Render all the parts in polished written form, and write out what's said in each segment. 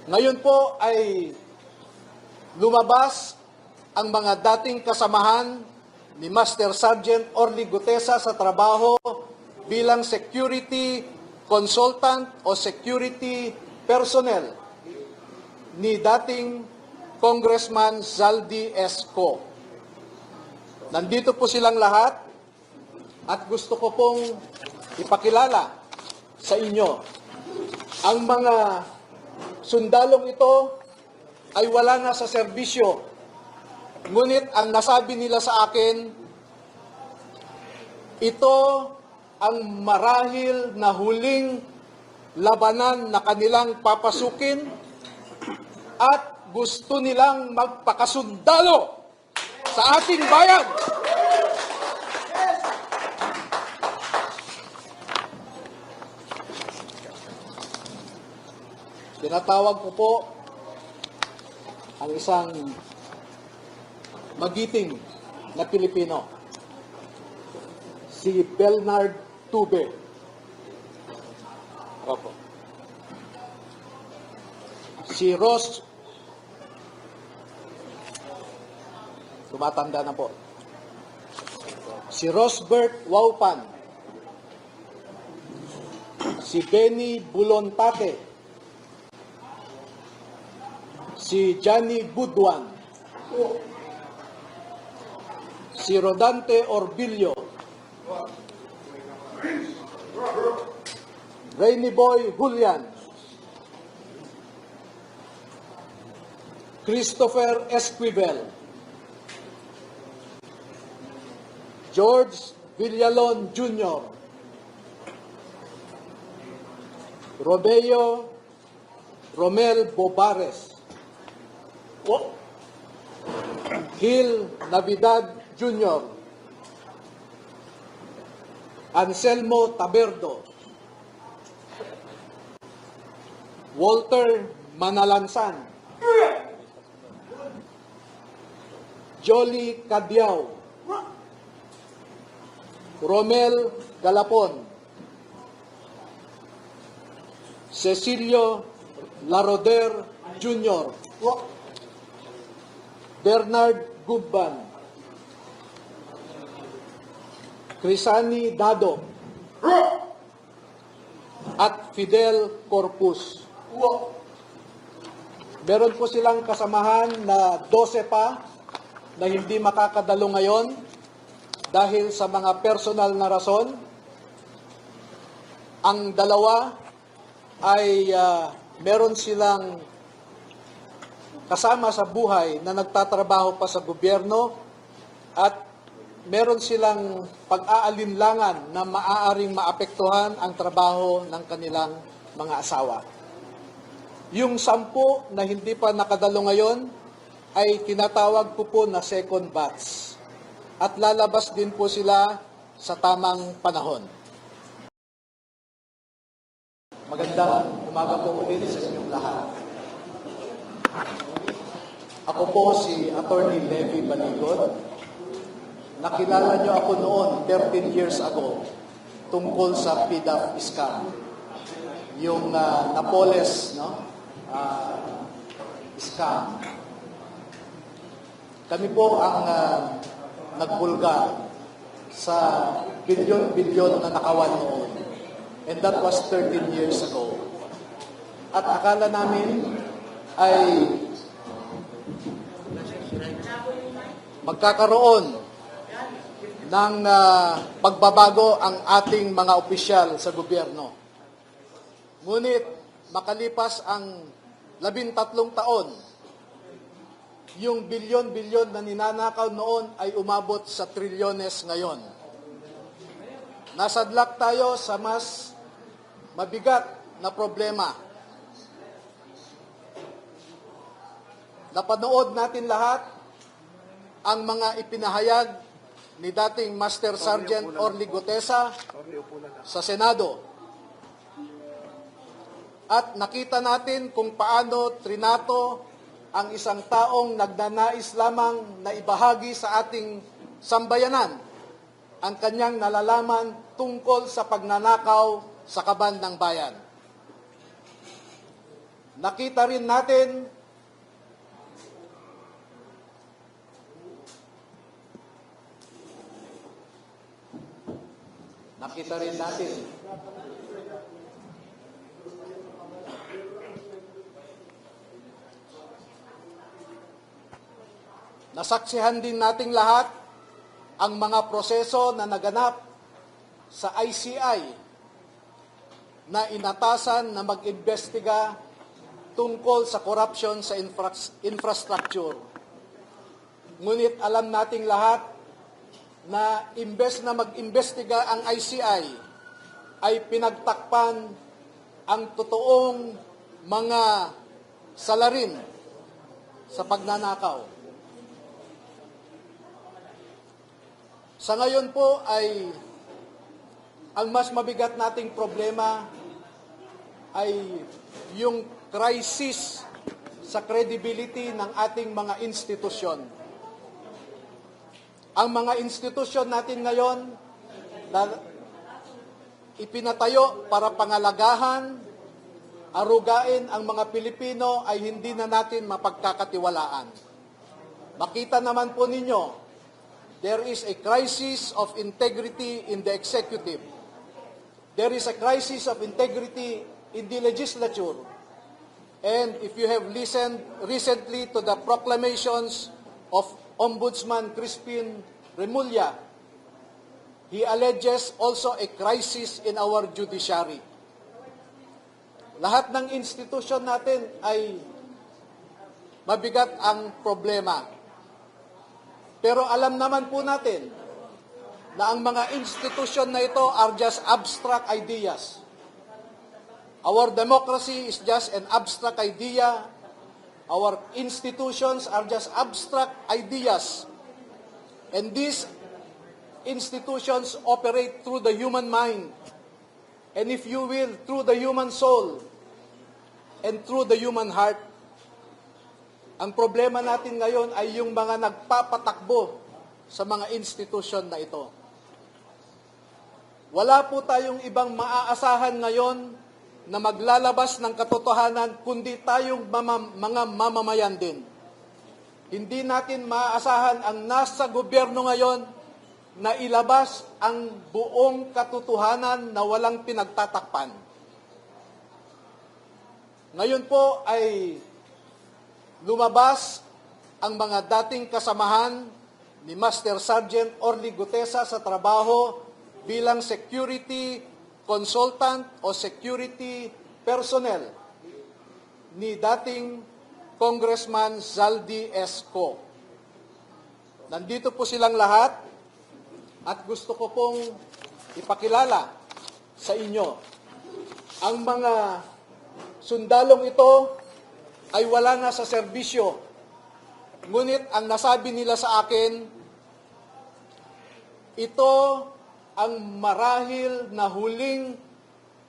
Ngayon po ay lumabas ang mga dating kasamahan ni Master Sergeant Orly Gutesa sa trabaho bilang security consultant o security personnel ni dating Congressman Zaldi Esco. Nandito po silang lahat at gusto ko pong ipakilala sa inyo. Ang mga sundalong ito ay wala na sa serbisyo. Ngunit ang nasabi nila sa akin, ito ang marahil na huling labanan na kanilang papasukin at gusto nilang magpakasundalo sa ating bayan. Tinatawag ko po ang isang magiting na Pilipino, si Bernard Tube. Opo. Si Ross, tumatanda na po. Si Rosbert Waupan. Si Benny Bulontate. Si Johnny Buduan. Si Rodante Orbillo. Rainy Boy Julian. Christopher Esquivel. George Villalon Jr. Romel Bobares. Gil Navidad Jr. Anselmo Taberdo. Walter Manalansan. Jolly Cadiao. Romel Galapon. Cecilio Laroder Jr. Bernard Gubban. Crisani Dado. At Fidel Corpus. Meron po silang kasamahan na 12 pa na hindi makakadalo ngayon dahil sa mga personal na rason. Ang dalawa ay meron silang kasama sa buhay na nagtatrabaho pa sa gobyerno at meron silang pag-aalinlangan na maaaring maapektuhan ang trabaho ng kanilang mga asawa. Yung 10 na hindi pa nakadalo ngayon ay tinatawag ko po na second batch at lalabas din po sila sa tamang panahon. Magandang umaga po ulit sa inyong lahat. Ako po si Attorney Levi Baligon. Nakilala niyo ako noon, 13 years ago, tungkol sa PDAP scam. Yung Napoles, scam. Kami po ang nagbulgar sa bilyon-bilyon na nakawan noon. And that was 13 years ago. At akala namin ay magkakaroon ng pagbabago ang ating mga opisyal sa gobyerno. Ngunit makalipas ang 13 taon, yung bilyon-bilyon na ninanakaw noon ay umabot sa trilyones ngayon. Nasadlak tayo sa mas mabigat na problema. Napanood natin lahat ang mga ipinahayag ni dating Master Sergeant Orly Gutesa sa Senado. At nakita natin kung paano trinato ang isang taong nagnanais lamang na ibahagi sa ating sambayanan ang kanyang nalalaman tungkol sa pagnanakaw sa kaban ng bayan. Nakita rin natin nasaksihan din nating lahat ang mga proseso na naganap sa ICI na inatasan na mag-imbestiga tungkol sa corruption sa infrastructure. Ngunit alam nating lahat na imbes na mag-imbestiga ang ICI, ay pinagtakpan ang totoong mga salarin sa pagnanakaw. Sa ngayon po ay ang mas mabigat nating problema ay yung crisis sa credibility ng ating mga institusyon. Ang mga institusyon natin ngayon na ipinatayo para pangalagahan, arugain ang mga Pilipino ay hindi na natin mapagkakatiwalaan. Makita naman po ninyo, there is a crisis of integrity in the executive. There is a crisis of integrity in the legislature. And if you have listened recently to the proclamations of Ombudsman Crispin Remulla, he alleges also a crisis in our judiciary. Lahat ng institusyon natin ay mabigat ang problema. Pero alam naman po natin na ang mga institusyon na ito are just abstract ideas. Our democracy is just an abstract idea. Our institutions are just abstract ideas. And these institutions operate through the human mind. And if you will, through the human soul and through the human heart. Ang problema natin ngayon ay yung mga nagpapatakbo sa mga institusyon na ito. Wala po tayong ibang maaasahan ngayon na maglalabas ng katotohanan kundi tayong mga mamamayan din. Hindi natin maaasahan ang nasa gobyerno ngayon na ilabas ang buong katotohanan na walang pinagtatakpan. Ngayon po ay lumabas ang mga dating kasamahan ni Master Sergeant Orly Gutesa sa trabaho bilang security consultant o security personnel ni dating Congressman Zaldi Esco. Nandito po silang lahat at gusto ko pong ipakilala sa inyo. Ang mga sundalong ito ay wala na sa serbisyo. Ngunit ang nasabi nila sa akin, ito ang marahil na huling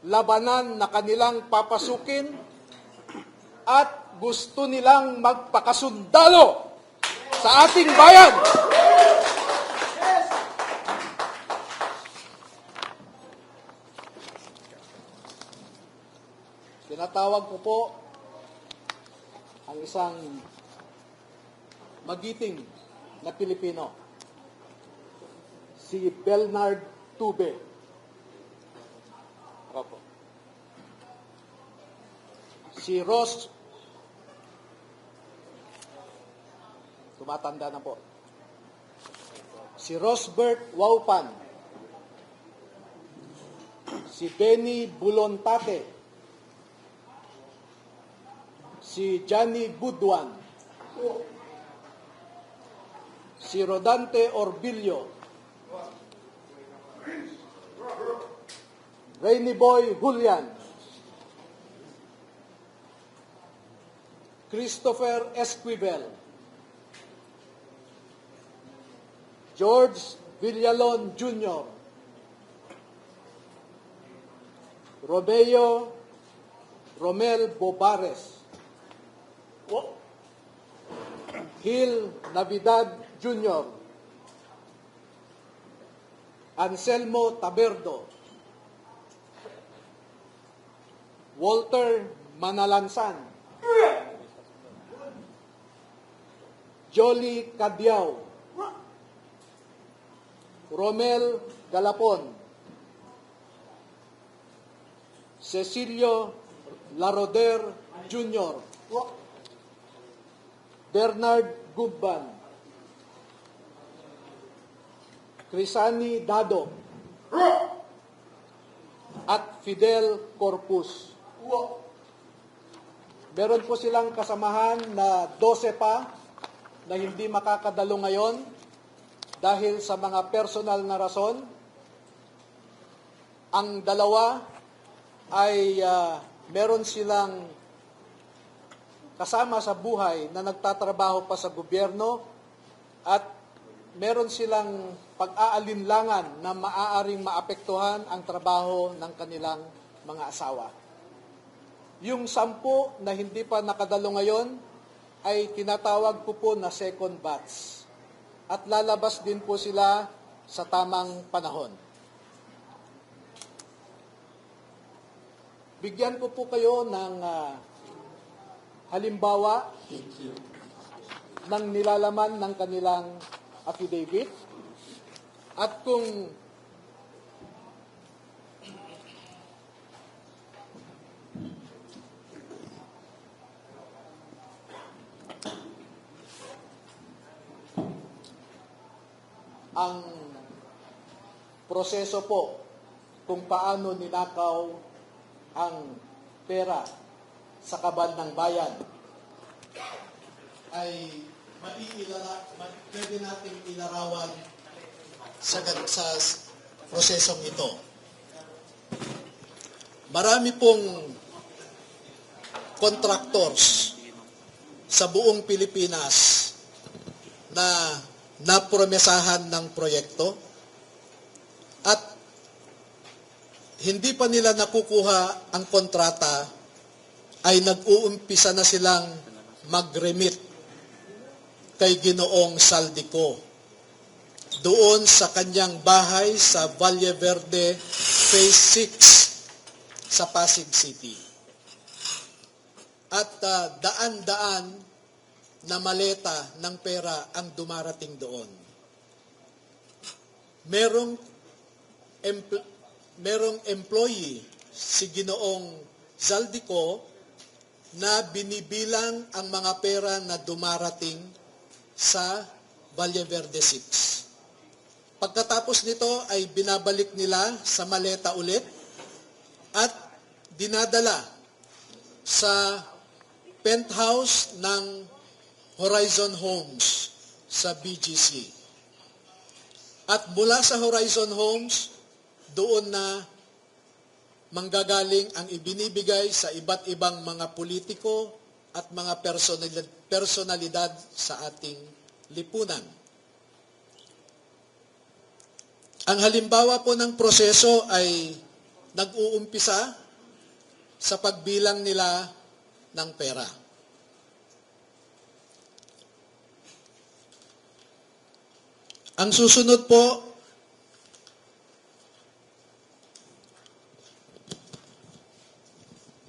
labanan na kanilang papasukin at gusto nilang magpakasundalo sa ating bayan. Tinatawag ko po ang isang magiting na Pilipino, si Bernard Tube. Opo. Si Ross, tumatanda na po. Si Rosbert Waupan. Si Benny Bulontate. Si Johnny Budwan. Si Rodante Orbilio. Rainy Boy Julian. Christopher Esquivel. George Villalon Jr. Romel Bobares. Gil Navidad Jr. Anselmo Taberdo. Walter Manalansan. Jolly Cadiao, Romel Galapon, Cecilio Laroder Jr., Bernard Gubban, Crisani Dado, at Fidel Corpus. Meron po silang kasamahan na 12 pa na hindi makakadalo ngayon dahil sa mga personal na rason. Ang dalawa ay meron silang kasama sa buhay na nagtatrabaho pa sa gobyerno at meron silang pag-aalinlangan na maaaring maapektuhan ang trabaho ng kanilang mga asawa. Yung 10 na hindi pa nakadalo ngayon ay tinatawag ko po na second batch at lalabas din po sila sa tamang panahon. Bigyan ko po kayo ng halimbawa ng nilalaman ng kanilang affidavit at kung ang proseso po kung paano ninakaw ang pera sa kaban ng bayan ay pwede nating ilarawan sa prosesong ito. Marami pong contractors sa buong Pilipinas na napromesahan ng proyekto at hindi pa nila nakukuha ang kontrata ay nag-uumpisa na silang mag-remit kay Ginoong Saldico doon sa kanyang bahay sa Valle Verde Phase 6 sa Pasig City. At daan-daan na maleta ng pera ang dumarating doon. Merong employee si Ginoong Zaldico na binibilang ang mga pera na dumarating sa Valle Verde 6. Pagkatapos nito ay binabalik nila sa maleta ulit at dinadala sa penthouse ng Horizon Homes sa BGC. At mula sa Horizon Homes, doon na manggagaling ang ibinibigay sa iba't ibang mga politiko at mga personalidad sa ating lipunan. Ang halimbawa po ng proseso ay nag-uumpisa sa pagbilang nila ng pera. Ang susunod po,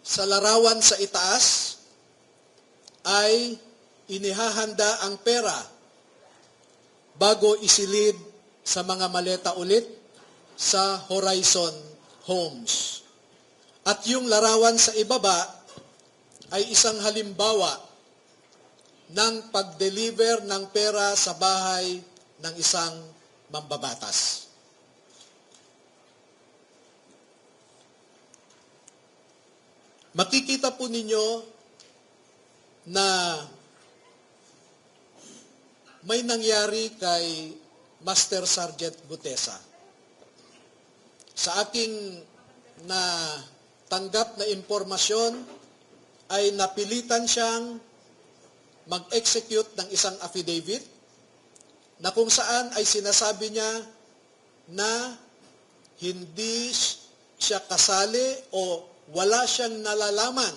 sa larawan sa itaas, ay inihahanda ang pera bago isilid sa mga maleta ulit sa Horizon Homes. At yung larawan sa ibaba ay isang halimbawa ng pag-deliver ng pera sa bahay ng isang mambabatas. Makikita po ninyo na may nangyari kay Master Sergeant Gutesa. Sa aking tanggap na impormasyon ay napilitan siyang mag-execute ng isang affidavit na kung saan ay sinasabi niya na hindi siya kasali o wala siyang nalalaman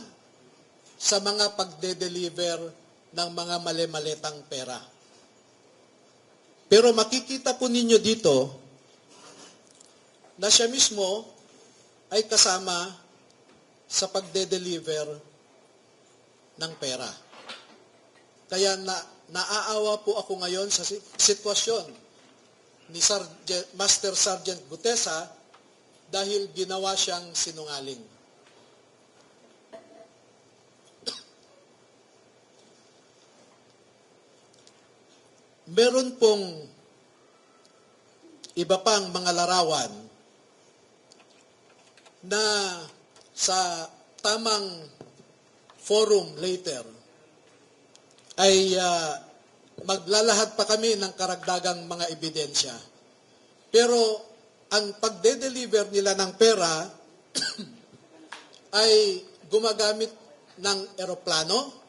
sa mga pagde-deliver ng mga mali-malitang pera. Pero makikita po ninyo dito na siya mismo ay kasama sa pagde-deliver ng pera. Kaya naaawa po ako ngayon sa sitwasyon ni Master Sergeant Gutesa dahil ginawa siyang sinungaling. Meron pong iba pang mga larawan na sa tamang forum later ay maglalahad pa kami ng karagdagang mga ebidensya. Pero ang pagde-deliver nila ng pera ay gumagamit ng eroplano,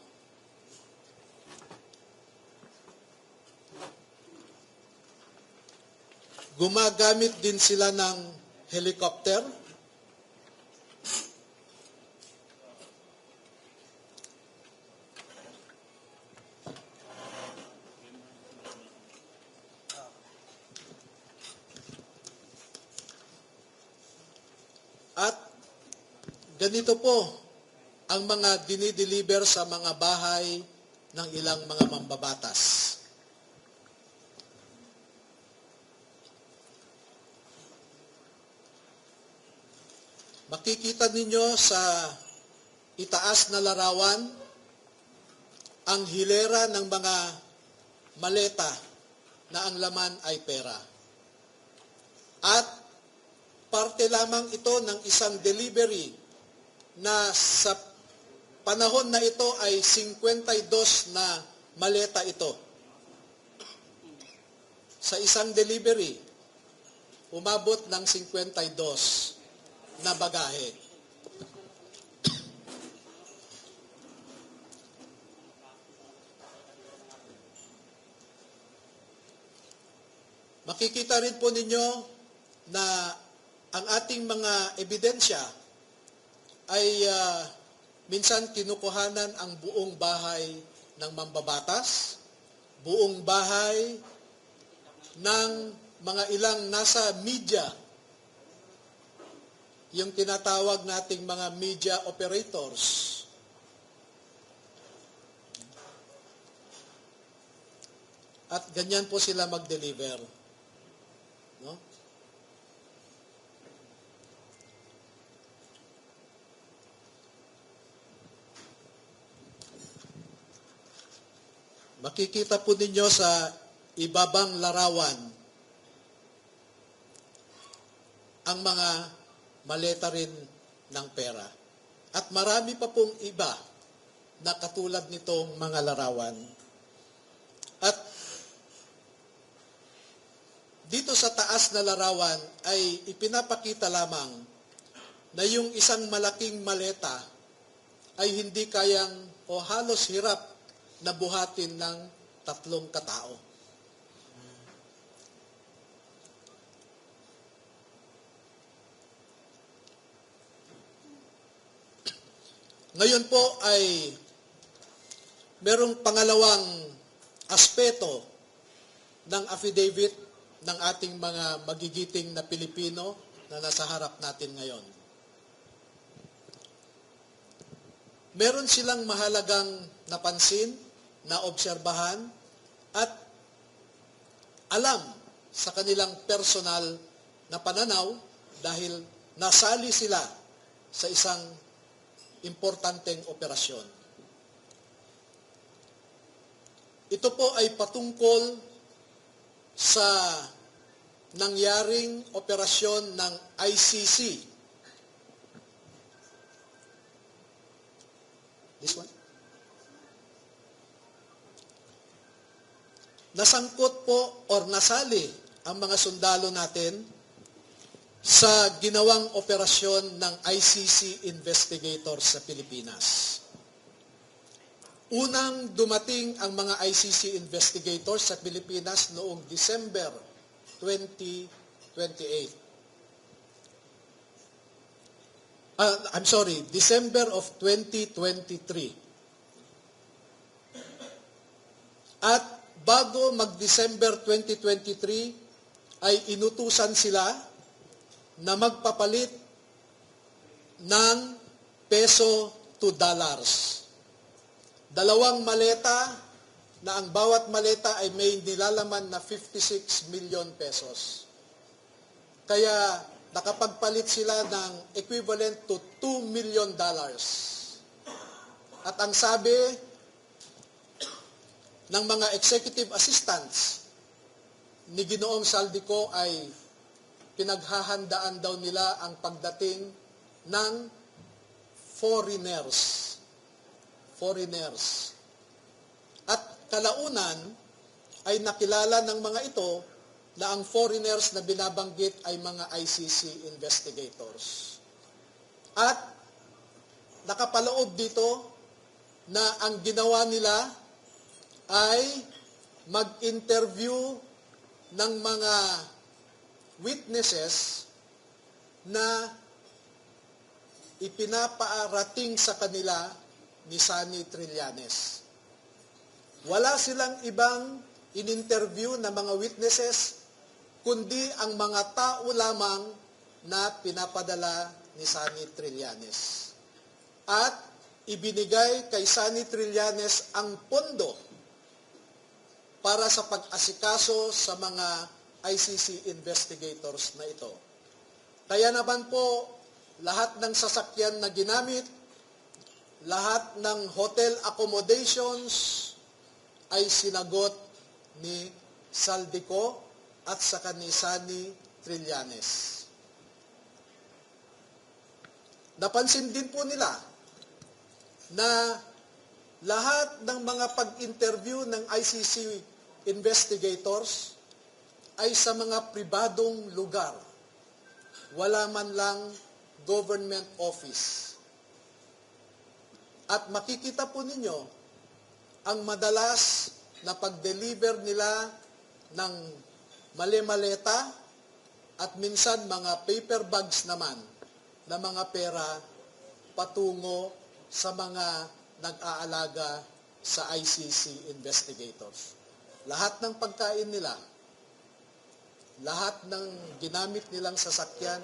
gumagamit din sila ng helicopter, at ganito po ang mga dinideliver sa mga bahay ng ilang mga mambabatas. Makikita ninyo sa itaas na larawan ang hilera ng mga maleta na ang laman ay pera. At parte lamang ito ng isang delivery na sa panahon na ito ay 52 na maleta ito. Sa isang delivery, umabot ng 52 na bagahe. Makikita rin po ninyo na ang ating mga ebidensya ay minsan kinukuhanan ang buong bahay ng mambabatas, buong bahay ng mga ilang nasa media, yung tinatawag nating mga media operators. At ganyan po sila mag-deliver. No? Makikita po ninyo sa ibabang larawan ang mga maleta rin ng pera. At marami pa pong iba na katulad nitong mga larawan. At dito sa taas na larawan ay ipinapakita lamang na yung isang malaking maleta ay hindi kayang o halos hirap na buhatin ng 3 katao. Ngayon po ay merong pangalawang aspeto ng affidavit ng ating mga magigiting na Pilipino na nasa harap natin ngayon. Meron silang mahalagang napansin, naobserbahan, at alam sa kanilang personal na pananaw dahil nasali sila sa isang importanteng operasyon. Ito po ay patungkol sa nangyaring operasyon ng ICC. This one? Nasangkot po or nasali ang mga sundalo natin sa ginawang operasyon ng ICC investigators sa Pilipinas. Unang dumating ang mga ICC investigators sa Pilipinas noong December 2028. December of 2023. At bago mag-December 2023, ay inutusan sila na magpapalit ng peso to dollars. 2 maleta na ang bawat maleta ay may nilalaman na 56 million pesos. Kaya nakapagpalit sila ng equivalent to $2 million. At ang sabi ng mga executive assistants ni Ginoong Saldico ay pinaghahandaan daw nila ang pagdating ng foreigners. At kalaunan ay nakilala ng mga ito na ang foreigners na binabanggit ay mga ICC investigators. At nakapaloob dito na ang ginawa nila ay mag-interview ng mga witnesses na ipinapaarating sa kanila ni Sunny Trillanes. Wala silang ibang in-interview na mga witnesses, kundi ang mga tao lamang na pinapadala ni Sunny Trillanes. At ibinigay kay Sunny Trillanes ang pondo para sa pag-asikaso sa mga ICC investigators na ito. Kaya naman po, lahat ng sasakyan na ginamit, lahat ng hotel accommodations ay sinagot ni Saldico at saka ni Sunny Trillanes. Napansin din po nila na lahat ng mga pag-interview ng ICC investigators ay sa mga pribadong lugar. Wala man lang government office. At makikita po ninyo ang madalas na pag-deliver nila ng mali-maleta at minsan mga paper bags naman na mga pera patungo sa mga nag-aalaga sa ICC investigators. Lahat ng pagkain nila, lahat ng ginamit nilang sasakyan,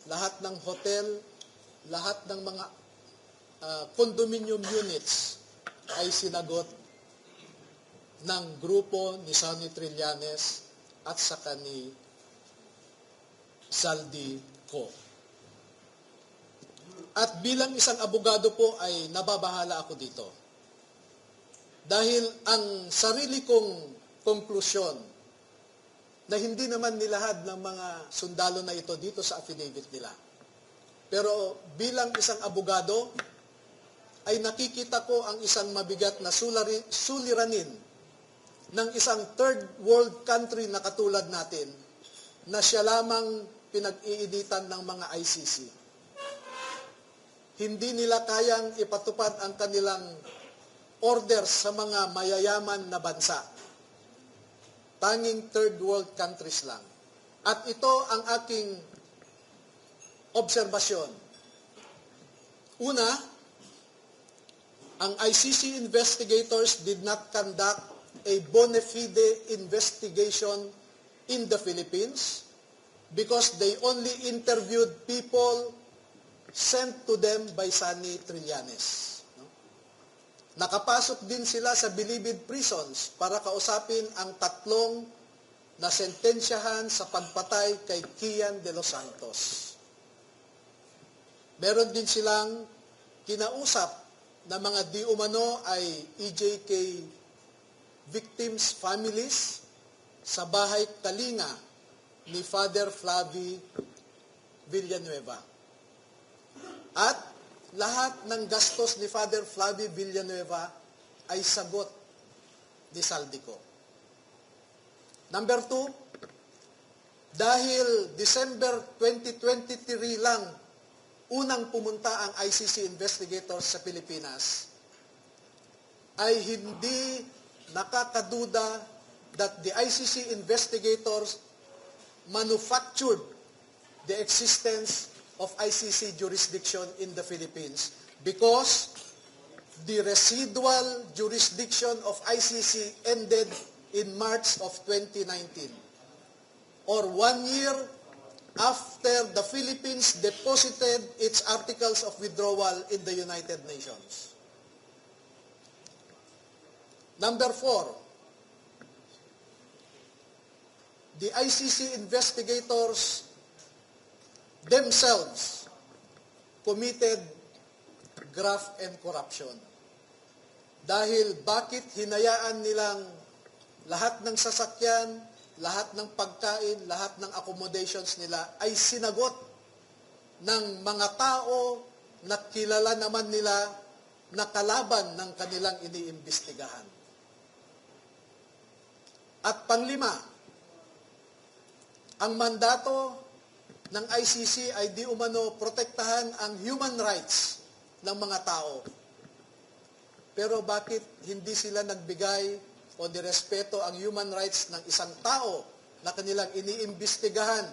lahat ng hotel, lahat ng mga condominium units ay sinagot ng grupo ni Sunny Trillanes at saka ni Saldico. At bilang isang abogado po ay nababahala ako dito. Dahil ang sarili kong konklusyon na hindi naman nilahad ng mga sundalo na ito dito sa affidavit nila. Pero bilang isang abogado, ay nakikita ko ang isang mabigat na suliranin ng isang third world country na katulad natin na siya lamang pinag-iinitan ng mga ICC. Hindi nila kayang ipatupad ang kanilang orders sa mga mayayaman na bansa. Tanging third world countries lang. At ito ang aking obserbasyon. Una, ang ICC investigators did not conduct a bona fide investigation in the Philippines because they only interviewed people sent to them by Sunny Trillanes. Nakapasok din sila sa bilibid prisons para kausapin ang tatlong na sentensyahan sa pagpatay kay Kian de los Santos. Meron din silang kinausap na mga di umano ay EJK victims' families sa bahay Kalinga ni Father Flavie Villanueva. At lahat ng gastos ni Father Flavie Villanueva ay sagot ni Saldico. Number 2, dahil December 2023 lang unang pumunta ang ICC investigators sa Pilipinas, ay hindi nakakaduda that the ICC investigators manufactured the existence of ICC jurisdiction in the Philippines because the residual jurisdiction of ICC ended in March of 2019, or 1 year after the Philippines deposited its articles of withdrawal in the United Nations. Number 4, the ICC investigators themselves committed graft and corruption. Dahil bakit hinayaan nilang lahat ng sasakyan, lahat ng pagkain, lahat ng accommodations nila ay sinagot ng mga tao na kilala naman nila na kalaban ng kanilang iniimbestigahan. At panglima, ang mandato ng ICC ay di umano protektahan ang human rights ng mga tao. Pero bakit hindi sila nagbigay o nirespeto ang human rights ng isang tao na kanilang iniimbestigahan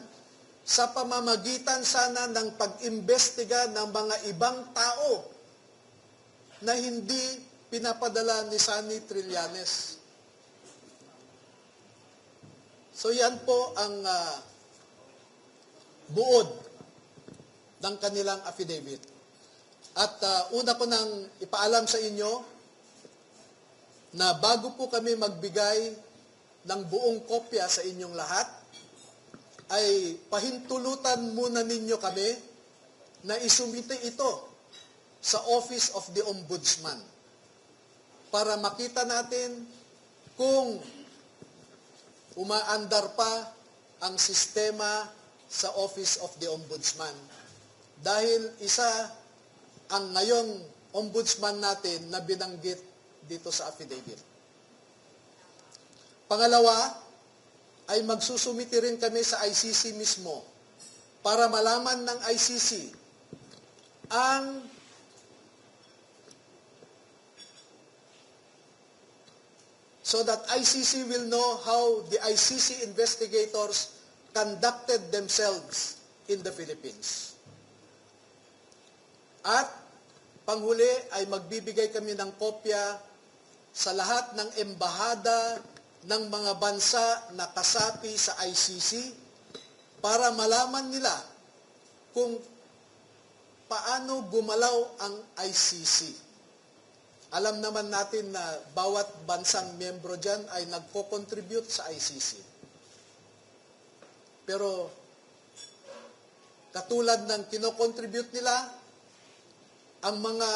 sa pamamagitan sana ng pag-imbestiga ng mga ibang tao na hindi pinapadala ni Sunny Trillanes? So yan po ang buod ng kanilang affidavit. At una ko nang ipaalam sa inyo na bago po kami magbigay ng buong kopya sa inyong lahat, ay pahintulutan muna ninyo kami na isumite ito sa Office of the Ombudsman para makita natin kung umaandar pa ang sistema sa Office of the Ombudsman. Dahil isa ang ngayong ombudsman natin na binanggit dito sa affidavit. Pangalawa, ay magsusumiti rin kami sa ICC mismo para malaman ng ICC ang so that ICC will know how the ICC investigators conducted themselves in the Philippines. At panghuli ay magbibigay kami ng kopya sa lahat ng embahada ng mga bansa na kasapi sa ICC para malaman nila kung paano gumalaw ang ICC. Alam naman natin na bawat bansang miyembro dyan ay nagko-contribute sa ICC. Pero katulad ng kino-contribute nila, ang mga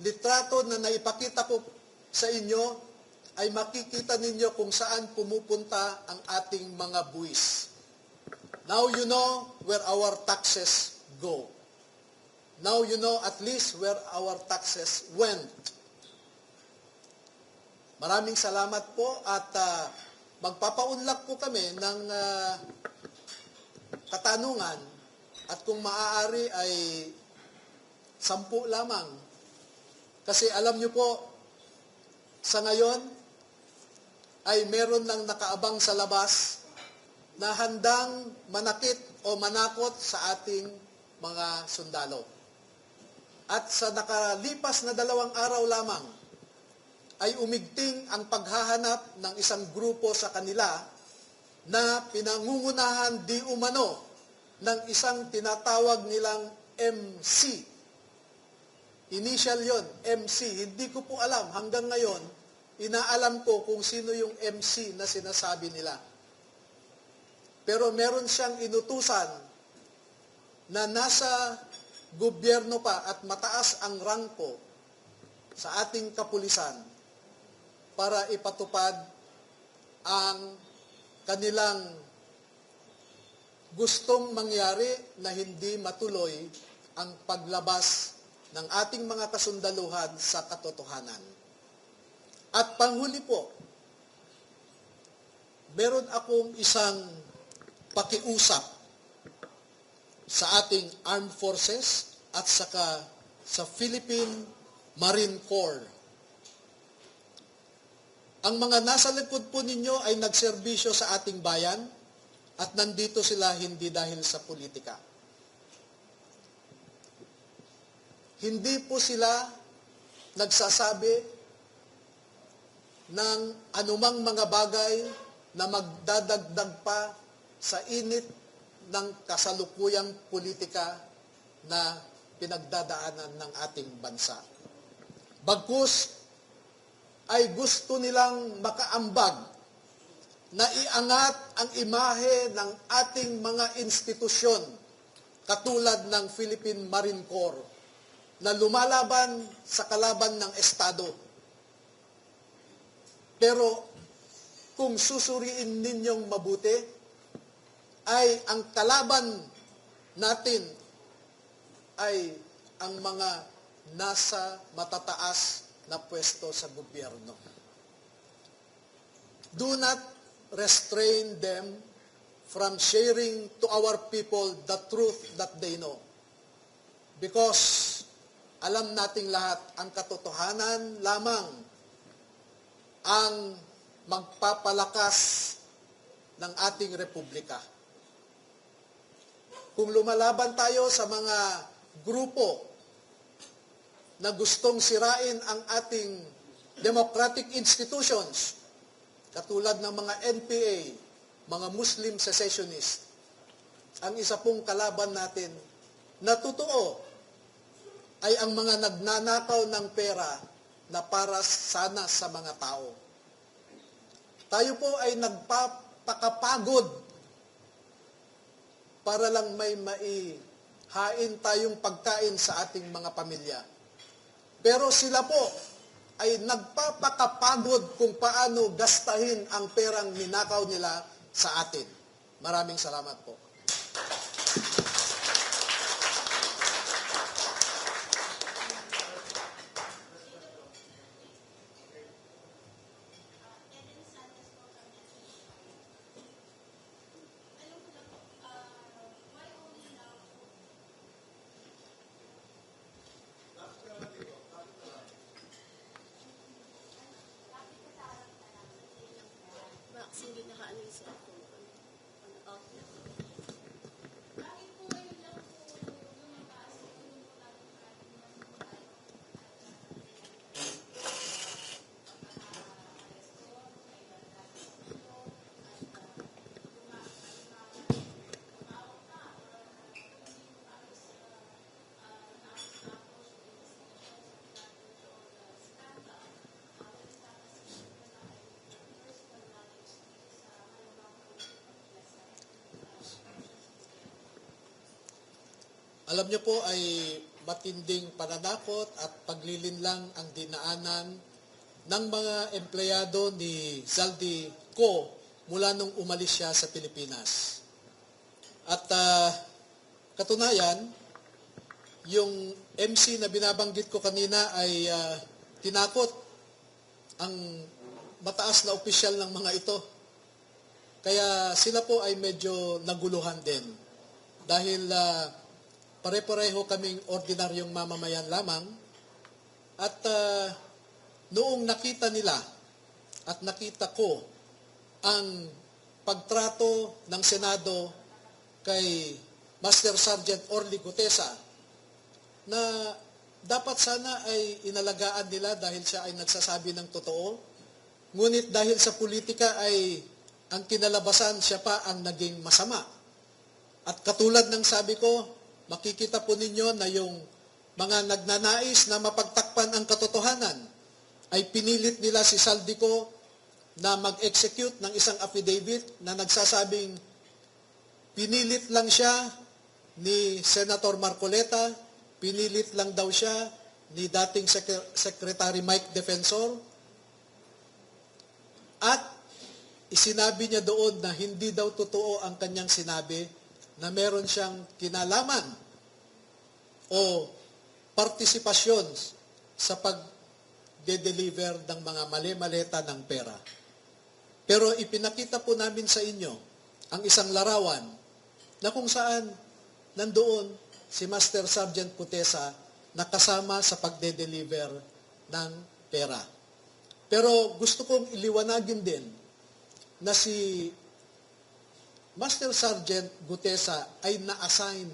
litrato na naipakita ko sa inyo ay makikita ninyo kung saan pumupunta ang ating mga buwis. Now you know where our taxes go. Now you know at least where our taxes went. Maraming salamat po at magpapaunlak po kami ng katanungan at kung maaari ay 10 lamang. Kasi alam nyo po, sa ngayon ay meron lang nakaabang sa labas na handang manakit o manakot sa ating mga sundalo. At sa nakalipas na 2 araw lamang, ay umigting ang paghahanap ng isang grupo sa kanila na pinangungunahan di umano ng isang tinatawag nilang MC. Initial yon, MC. Hindi ko po alam hanggang ngayon, inaalam ko kung sino yung MC na sinasabi nila. Pero meron siyang inutusan na nasa gobyerno pa at mataas ang rangko sa ating kapulisan para ipatupad ang kanilang gustong mangyari na hindi matuloy ang paglabas ng ating mga kasundaluhan sa katotohanan. At panghuli po, meron akong isang pakiusap sa ating armed forces at saka sa Philippine Marine Corps. Ang mga nasa likod po ninyo ay nagserbisyo sa ating bayan at nandito sila hindi dahil sa politika. Hindi po sila nagsasabi ng anumang mga bagay na magdadagdag pa sa init ng kasalukuyang politika na pinagdadaanan ng ating bansa. Bagkus, ay gusto nilang makaambag na iangat ang imahe ng ating mga institusyon katulad ng Philippine Marine Corps na lumalaban sa kalaban ng Estado. Pero kung susuriin ninyong mabuti, ay ang kalaban natin ay ang mga nasa matataas na pwesto sa gobyerno. Do not restrain them from sharing to our people the truth that they know. Because alam nating lahat, ang katotohanan lamang ang magpapalakas ng ating republika. Kung lumalaban tayo sa mga grupo na gustong sirain ang ating democratic institutions, katulad ng mga NPA, mga Muslim secessionists, ang isa pong kalaban natin na totoo ay ang mga nagnanakaw ng pera na para sana sa mga tao. Tayo po ay nagpapakapagod para lang may maihain tayong pagkain sa ating mga pamilya. Pero sila po ay nagpapakapagod kung paano gastahin ang perang ninakaw nila sa atin. Maraming salamat po. Hindi nakaano yung cellphone ko. Off na. Alam niyo po ay matinding pananakot at paglilinlang ang dinaanan ng mga empleyado ni Zaldico mula nung umalis siya sa Pilipinas. At katunayan, yung MC na binabanggit ko kanina ay tinakot ang mataas na opisyal ng mga ito. Kaya sila po ay medyo naguluhan din. Dahil pare-pareho kaming ordinaryong mamamayan lamang. At noong nakita nila at nakita ko ang pagtrato ng Senado kay Master Sergeant Orly Gutesa na dapat sana ay inalagaan nila dahil siya ay nagsasabi ng totoo. Ngunit dahil sa politika ay ang kinalabasan siya pa ang naging masama. At katulad ng sabi ko, makikita po ninyo na yung mga nagnanais na mapagtakpan ang katotohanan ay pinilit nila si Zaldico na mag-execute ng isang affidavit na nagsasabing pinilit lang siya ni Senator Marcoleta, pinilit lang daw siya ni dating Secretary Mike Defensor, at isinabi niya doon na hindi daw totoo ang kanyang sinabi na meron siyang kinalaman o partisipasyon sa pag-deliver ng mga mali-maleta ng pera. Pero ipinakita po namin sa inyo ang isang larawan na kung saan nandoon si Master Sergeant Gutesa na kasama sa pagde-deliver ng pera. Pero gusto kong iliwanagin din na si Master Sergeant Gutesa ay na-assign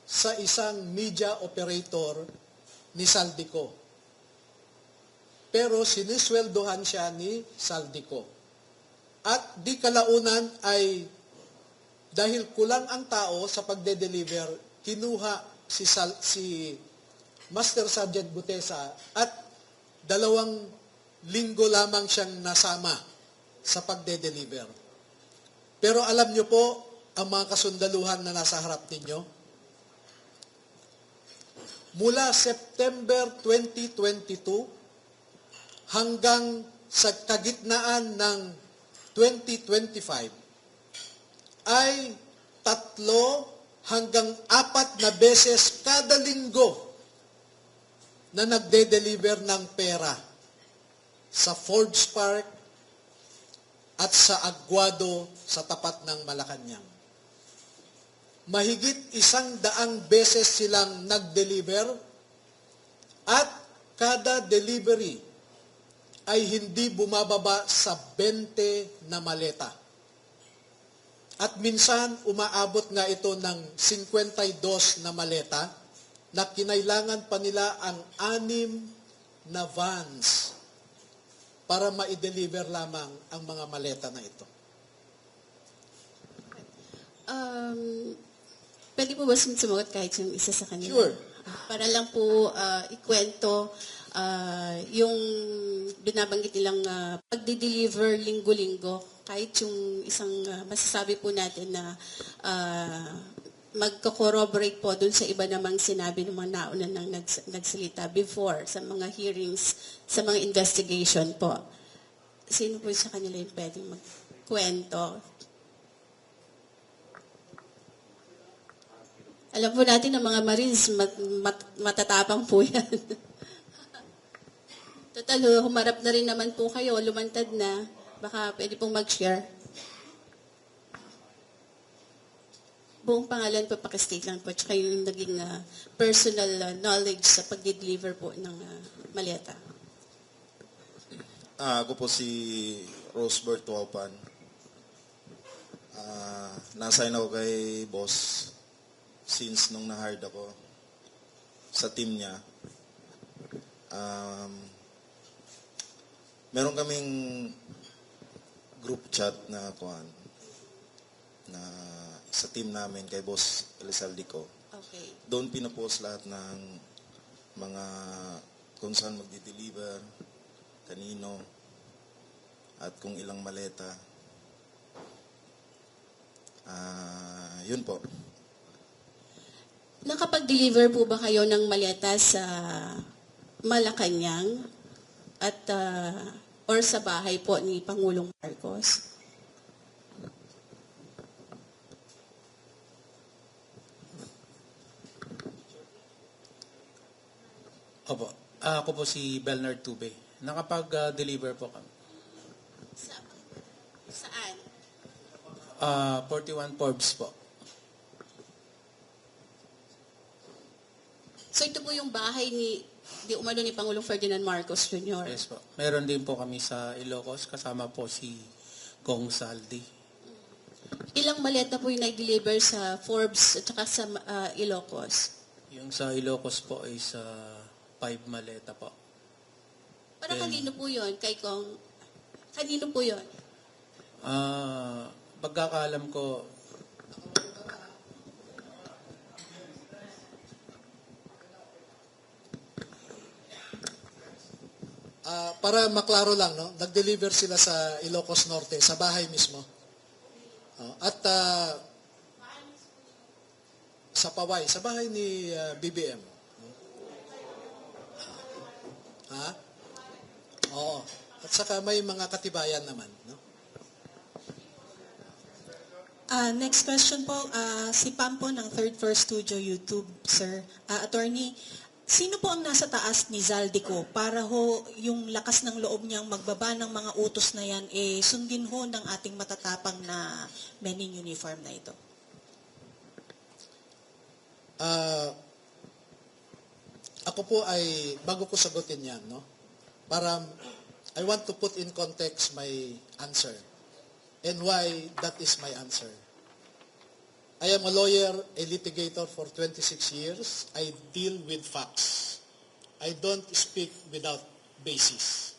sa isang media operator ni Zaldico. Pero sinisweldohan siya ni Zaldico. At di kalaunan ay dahil kulang ang tao sa pagde-deliver, kinuha si Master Sergeant Gutesa at dalawang linggo lamang siyang nasama sa pagde-deliver. Pero alam niyo po, ang mga kasundaluhan na nasa harap ninyo, mula September 2022 hanggang sa kagitnaan ng 2025 ay 3 hanggang 4 na beses kada linggo na nagde-deliver ng pera sa Forbes Park at sa Aguado sa tapat ng Malacanang. Mahigit 100 beses silang nag-deliver at kada delivery ay hindi bumababa sa 20 na maleta. At minsan umaabot nga ito ng 52 na maleta na kinailangan pa nila ang 6 na vans para ma-deliver lamang ang mga maleta na ito. Pwede po ba sumagot kahit yung isa sa kanila? Sure. Para lang po ikwento yung binabanggit nilang pagdi-deliver linggo-linggo. Kahit yung isang masasabi po natin na magko-corroborate po dun sa iba namang sinabi ng mga nauna nang nagsalita before sa mga hearings, sa mga investigation po. Sino po sa kanila yung pwedeng magkwento? Alam po natin ng mga Marines, matatapang po yan. Total, humarap na rin naman po kayo, lumantad na. Baka pwede pong mag-share. Buong pangalan po, pakistate lang po, tsaka yung naging personal knowledge sa pag-deliver po ng maleta. Ako po si Rosebert Tuaupan. Nasign ako kay boss since nung na-hired ako sa team niya. Meron kaming group chat na sa team namin kay Boss Elizalde ko. Okay. Doon pinapost lahat ng mga kung saan magdi-deliver, kanino, at kung ilang maleta. Yun po. Nakapag-deliver po ba kayo ng maleta sa Malacanang at or sa bahay po ni Pangulong Marcos? Opo. Ako po si Belnard Tube. Nakapag-deliver po kami. Saan? 41 Forbes po. So ito po yung bahay di umano ni Pangulong Ferdinand Marcos Jr. Yes po. Meron din po kami sa Ilocos. Kasama po si Kong Saldi. Ilang maleta po yung nag-deliver sa Forbes at saka sa Ilocos? Yung sa Ilocos po ay sa 5 maleta po. Para Then, kanino po yun? Kay Kong? Kanino po yun? Pagkakaalam ko, Para maklaro lang, no? Nag-deliver sila sa Ilocos Norte, sa bahay mismo. At sa Paway, sa bahay ni BBM. Ha? Oo. At saka may mga katibayan naman, no? Next question po, si Pam po ng Third Floor Studio YouTube, sir. Attorney, sino po ang nasa taas ni Zaldico para ho yung lakas ng loob niyang magbaba ng mga utos na yan, sundin ho ng ating matatapang na men in uniform na ito? Ako po ay, bago ko sagutin yan, no? I want to put in context my answer and why that is my answer. I am a lawyer, a litigator for 26 years. I deal with facts. I don't speak without basis.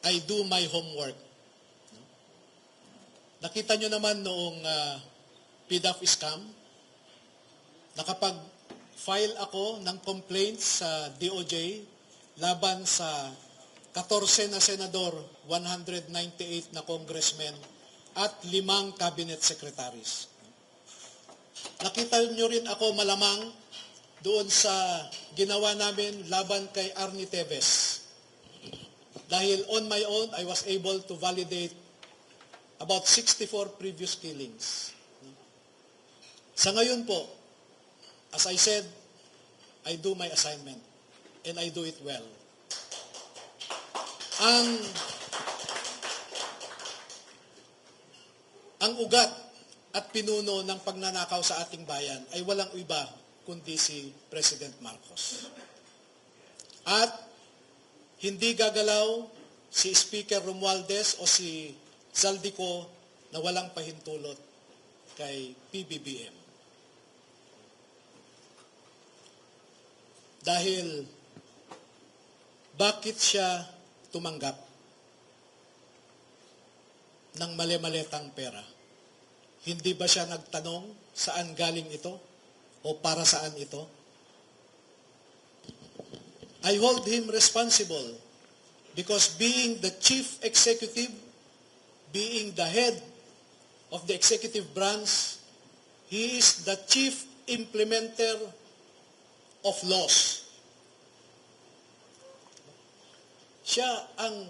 I do my homework. Nakita nyo naman noong PDAF scam, nakapag-file ako ng complaints sa DOJ laban sa 14 na senador, 198 na congressmen, at 5 cabinet secretaries. Nakita nyo rin ako malamang doon sa ginawa namin laban kay Arnie Teves. Dahil on my own, I was able to validate about 64 previous killings. Sa ngayon po, as I said, I do my assignment and I do it well. Ang ugat at pinuno ng pagnanakaw sa ating bayan ay walang iba kundi si President Marcos. At hindi gagalaw si Speaker Romualdez o si Zaldico na walang pahintulot kay PBBM. Dahil bakit siya tumanggap ng mali-maletang pera? Hindi ba siya nagtanong saan galing ito o para saan ito? I hold him responsible because being the chief executive, being the head of the executive branch, he is the chief implementer of laws. Siya ang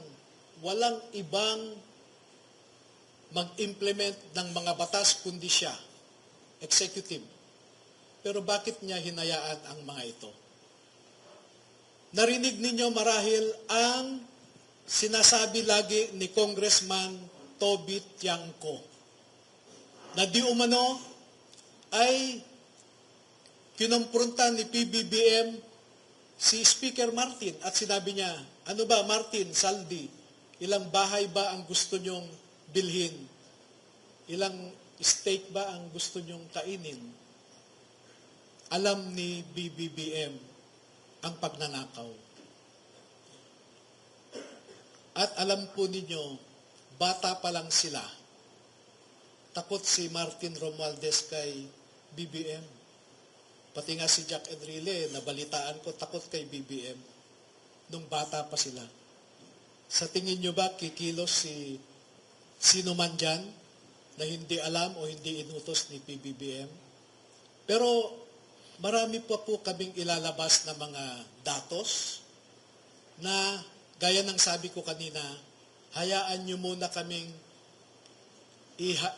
walang ibang mag-implement ng mga batas kundi siya, executive. Pero bakit niya hinayaan ang mga ito? Narinig ninyo marahil ang sinasabi lagi ni Congressman Toby Tiangco na di umano ay kinumpronta ni PBBM si Speaker Martin at sinabi niya, ano ba Martin, Saldi, ilang bahay ba ang gusto nyong bilhin? Ilang steak ba ang gusto nyong kainin? Alam ni BBBM ang pagnanakaw. At alam po ninyo, bata pa lang sila. Takot si Martin Romualdez kay BBM. Pati nga si Jack Enrile, nabalitaan ko, takot kay BBM. Nung bata pa sila. Sa tingin nyo ba, kikilos si sino man dyan na hindi alam o hindi inutos ni PBBM? Pero marami pa po kaming ilalabas na mga datos na gaya ng sabi ko kanina, hayaan nyo muna kaming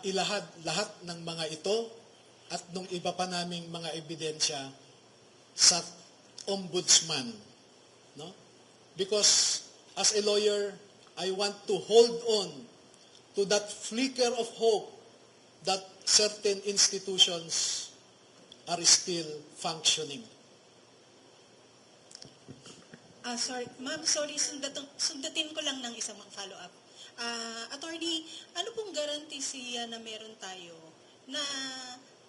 ilahad lahat ng mga ito at nung iba pa naming mga ebidensya sa ombudsman. No? Because as a lawyer, I want to hold on to that flicker of hope that certain institutions are still functioning. Sorry, ma'am, sorry, sundatin ko lang ng isang follow-up. Attorney, ano pong garantisya na meron tayo na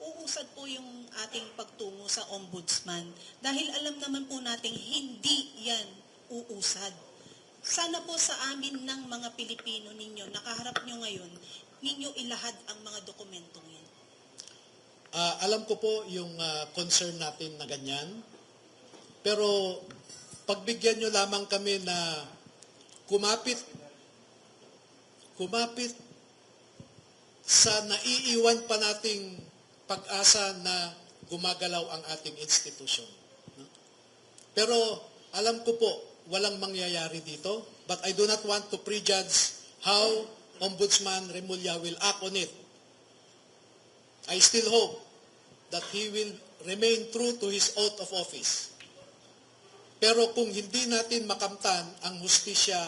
uusad po yung ating pagtungo sa ombudsman? Dahil alam naman po nating hindi yan uusad. Sana po sa amin ng mga Pilipino ninyo, nakaharap nyo ngayon, ninyo ilahad ang mga dokumentong yan. Alam ko po yung concern natin na ganyan. Pero pagbigyan nyo lamang kami na kumapit sa naiiwan pa nating pag-asa na gumagalaw ang ating institusyon. Pero alam ko po, walang mangyayari dito, but I do not want to prejudge how Ombudsman Remulla will act on it. I still hope that he will remain true to his oath of office. Pero kung hindi natin makamtan ang hustisya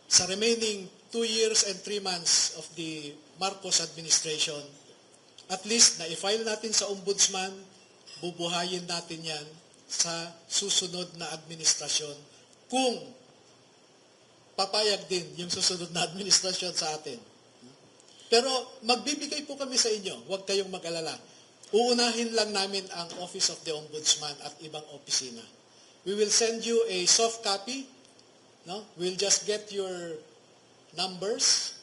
sa remaining 2 years and 3 months of the Marcos administration, at least na i-file natin sa ombudsman, bubuhayin natin yan sa susunod na administrasyon kung papayag din yung susunod na administrasyon sa atin. Pero magbibigay po kami sa inyo, huwag kayong mag-alala. Uunahin lang namin ang Office of the Ombudsman at ibang opisina. We will send you a soft copy. No? We'll just get your numbers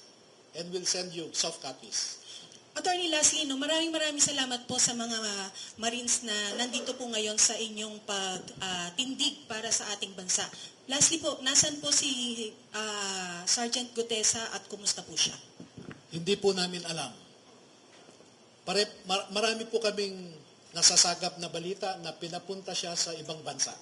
and we'll send you soft copies. Attorney Laslino, maraming salamat po sa mga Marines na nandito po ngayon sa inyong pagtindig para sa ating bansa. Lastly po, nasan po si Sergeant Gutesa at kumusta po siya? Hindi po namin alam. Marami po kaming nasasagap na balita na pinapunta siya sa ibang bansa.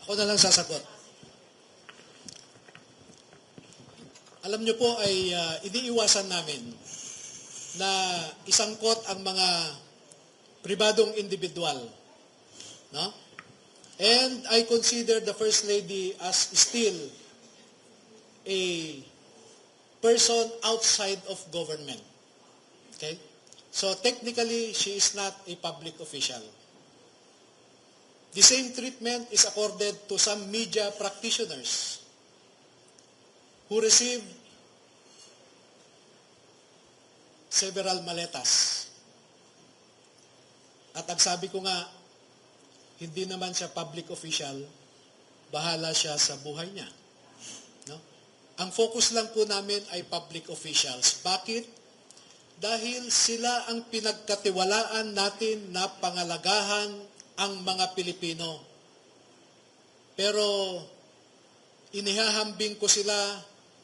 Ako na lang sasagot. Alam niyo po ay iniiwasan namin na isangkot ang mga pribadong individual. No? And I consider the First Lady as still a person outside of government. Okay? So technically, she is not a public official. The same treatment is accorded to some media practitioners who receive several maletas. At ang sabi ko nga, hindi naman siya public official, bahala siya sa buhay niya. No? Ang focus lang po namin ay public officials. Bakit? Dahil sila ang pinagkatiwalaan natin na pangalagahan ang mga Pilipino. Pero inihahambing ko sila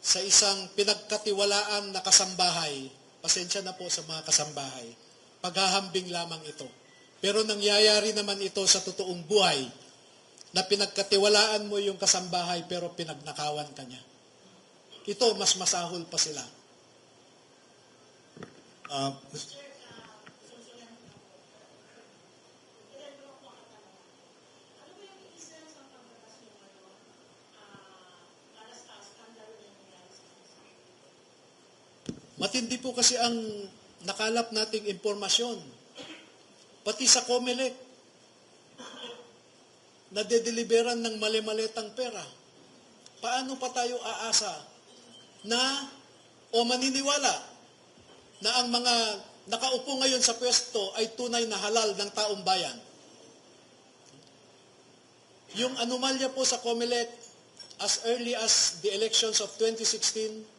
sa isang pinagkatiwalaan na kasambahay. Pasensya na po sa mga kasambahay. Paghahambing lamang ito. Pero nangyayari naman ito sa totoong buhay na pinagkatiwalaan mo yung kasambahay pero pinagnakawan ka niya. Ito, mas masahol pa sila. Matindi po kasi ang nakalap nating impormasyon. Pati sa COMELEC, nadedeliveran ng mali-maletang pera. Paano pa tayo aasa na o maniniwala na ang mga nakaupo ngayon sa pwesto ay tunay na halal ng taong bayan? Yung anomalya po sa COMELEC as early as the elections of 2016,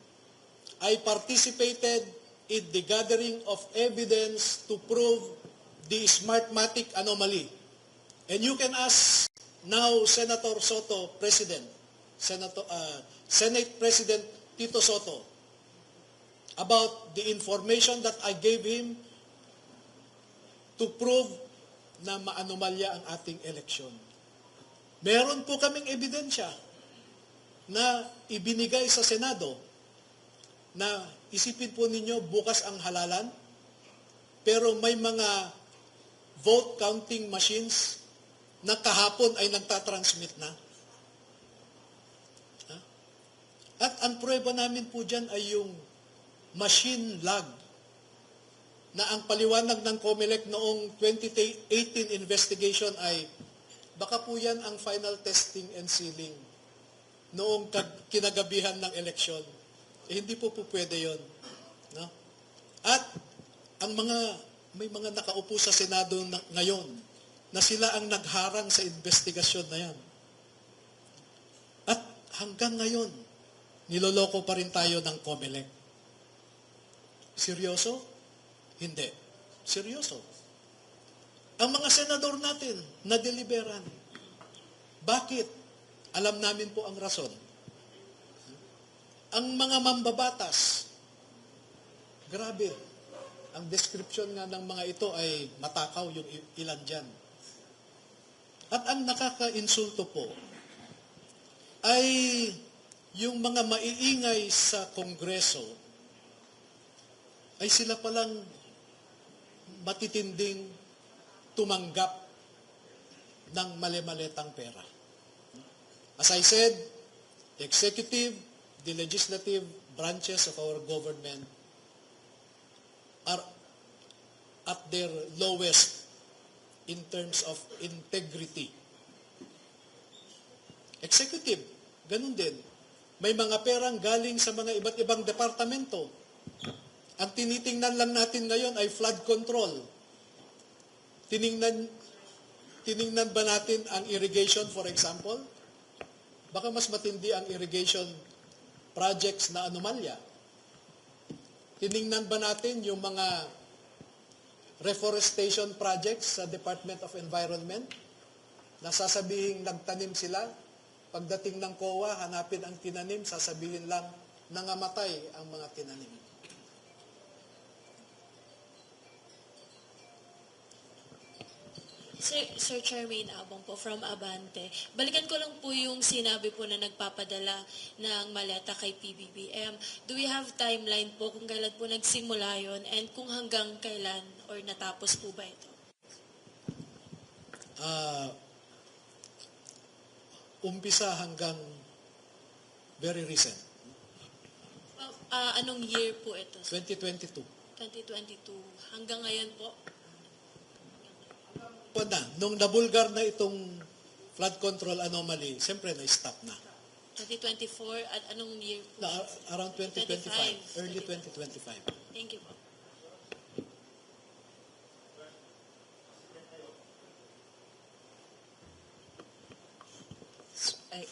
I participated in the gathering of evidence to prove the Smartmatic anomaly. And you can ask now Senator Soto, Senate President Tito Soto, about the information that I gave him to prove na maanomalya ang ating eleksyon. Meron po kaming ebidensya na ibinigay sa Senado na isipin po ninyo bukas ang halalan, pero may mga vote counting machines na kahapon ay nagtatransmit na. At ang prueba namin po dyan ay yung machine lag na ang paliwanag ng COMELEC noong 2018 investigation ay baka po yan ang final testing and sealing noong kinagabihan ng eleksyon. Hindi po pwede yun. No? At ang may mga nakaupo sa Senado ngayon na sila ang nagharang sa investigasyon na yan. At hanggang ngayon, niloloko pa rin tayo ng COMELEC. Seryoso? Hindi. Seryoso. Ang mga senador natin, na-deliveran. Bakit? Alam namin po ang rason. Ang mga mambabatas, grabe, ang description nga ng mga ito ay matakaw yung ilan dyan. At ang nakaka-insulto po ay yung mga maiingay sa Kongreso ay sila palang matitinding tumanggap ng mali-maletang pera. As I said, the executive, the legislative branches of our government are at their lowest in terms of integrity. Executive, ganun din. May mga perang galing sa mga iba't ibang departamento. Ang tinitingnan lang natin ngayon ay flood control. Tiningnan ba natin ang irrigation, for example? Baka mas matindi ang irrigation projects na anomalya. Tiningnan ba natin yung mga reforestation projects sa Department of Environment? Nasasabihin nagtanim sila. Pagdating ng COA, hanapin ang tinanim, sasabihin lang nangamatay ang mga tinanim. Sir Charmaine Abong po from Abante. Balikan ko lang po yung sinabi po na nagpapadala ng maleta kay PBBM. Do we have timeline po kung kailan po nagsimula yon and kung hanggang kailan or natapos po ba ito? Umpisa hanggang very recent, Anong year po ito? 2022. 2022. Hanggang ngayon po? Nung nabulgar na itong flood control anomaly, siyempre na-stop na. 2024 at anong year po? Around 2025, 25. early 2025. Thank you po.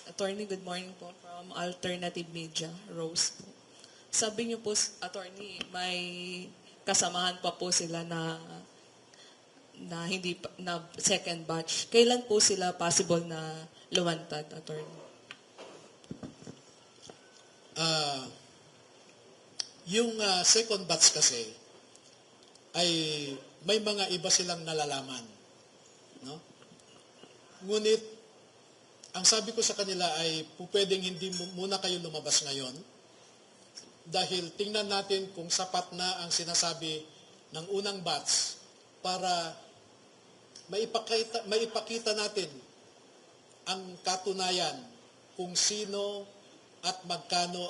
Attorney, good morning po from Alternative Media, Rose po. Sabi niyo po, Attorney, may kasamahan pa po sila na hindi na second batch. Kailan po sila possible na lumantad, Attorney? Yung second batch kasi ay may mga iba silang nalalaman, no? Ngunit ang sabi ko sa kanila ay pwedeng hindi muna kayo lumabas ngayon dahil tingnan natin kung sapat na ang sinasabi ng unang batch para maipakita natin ang katunayan kung sino at magkano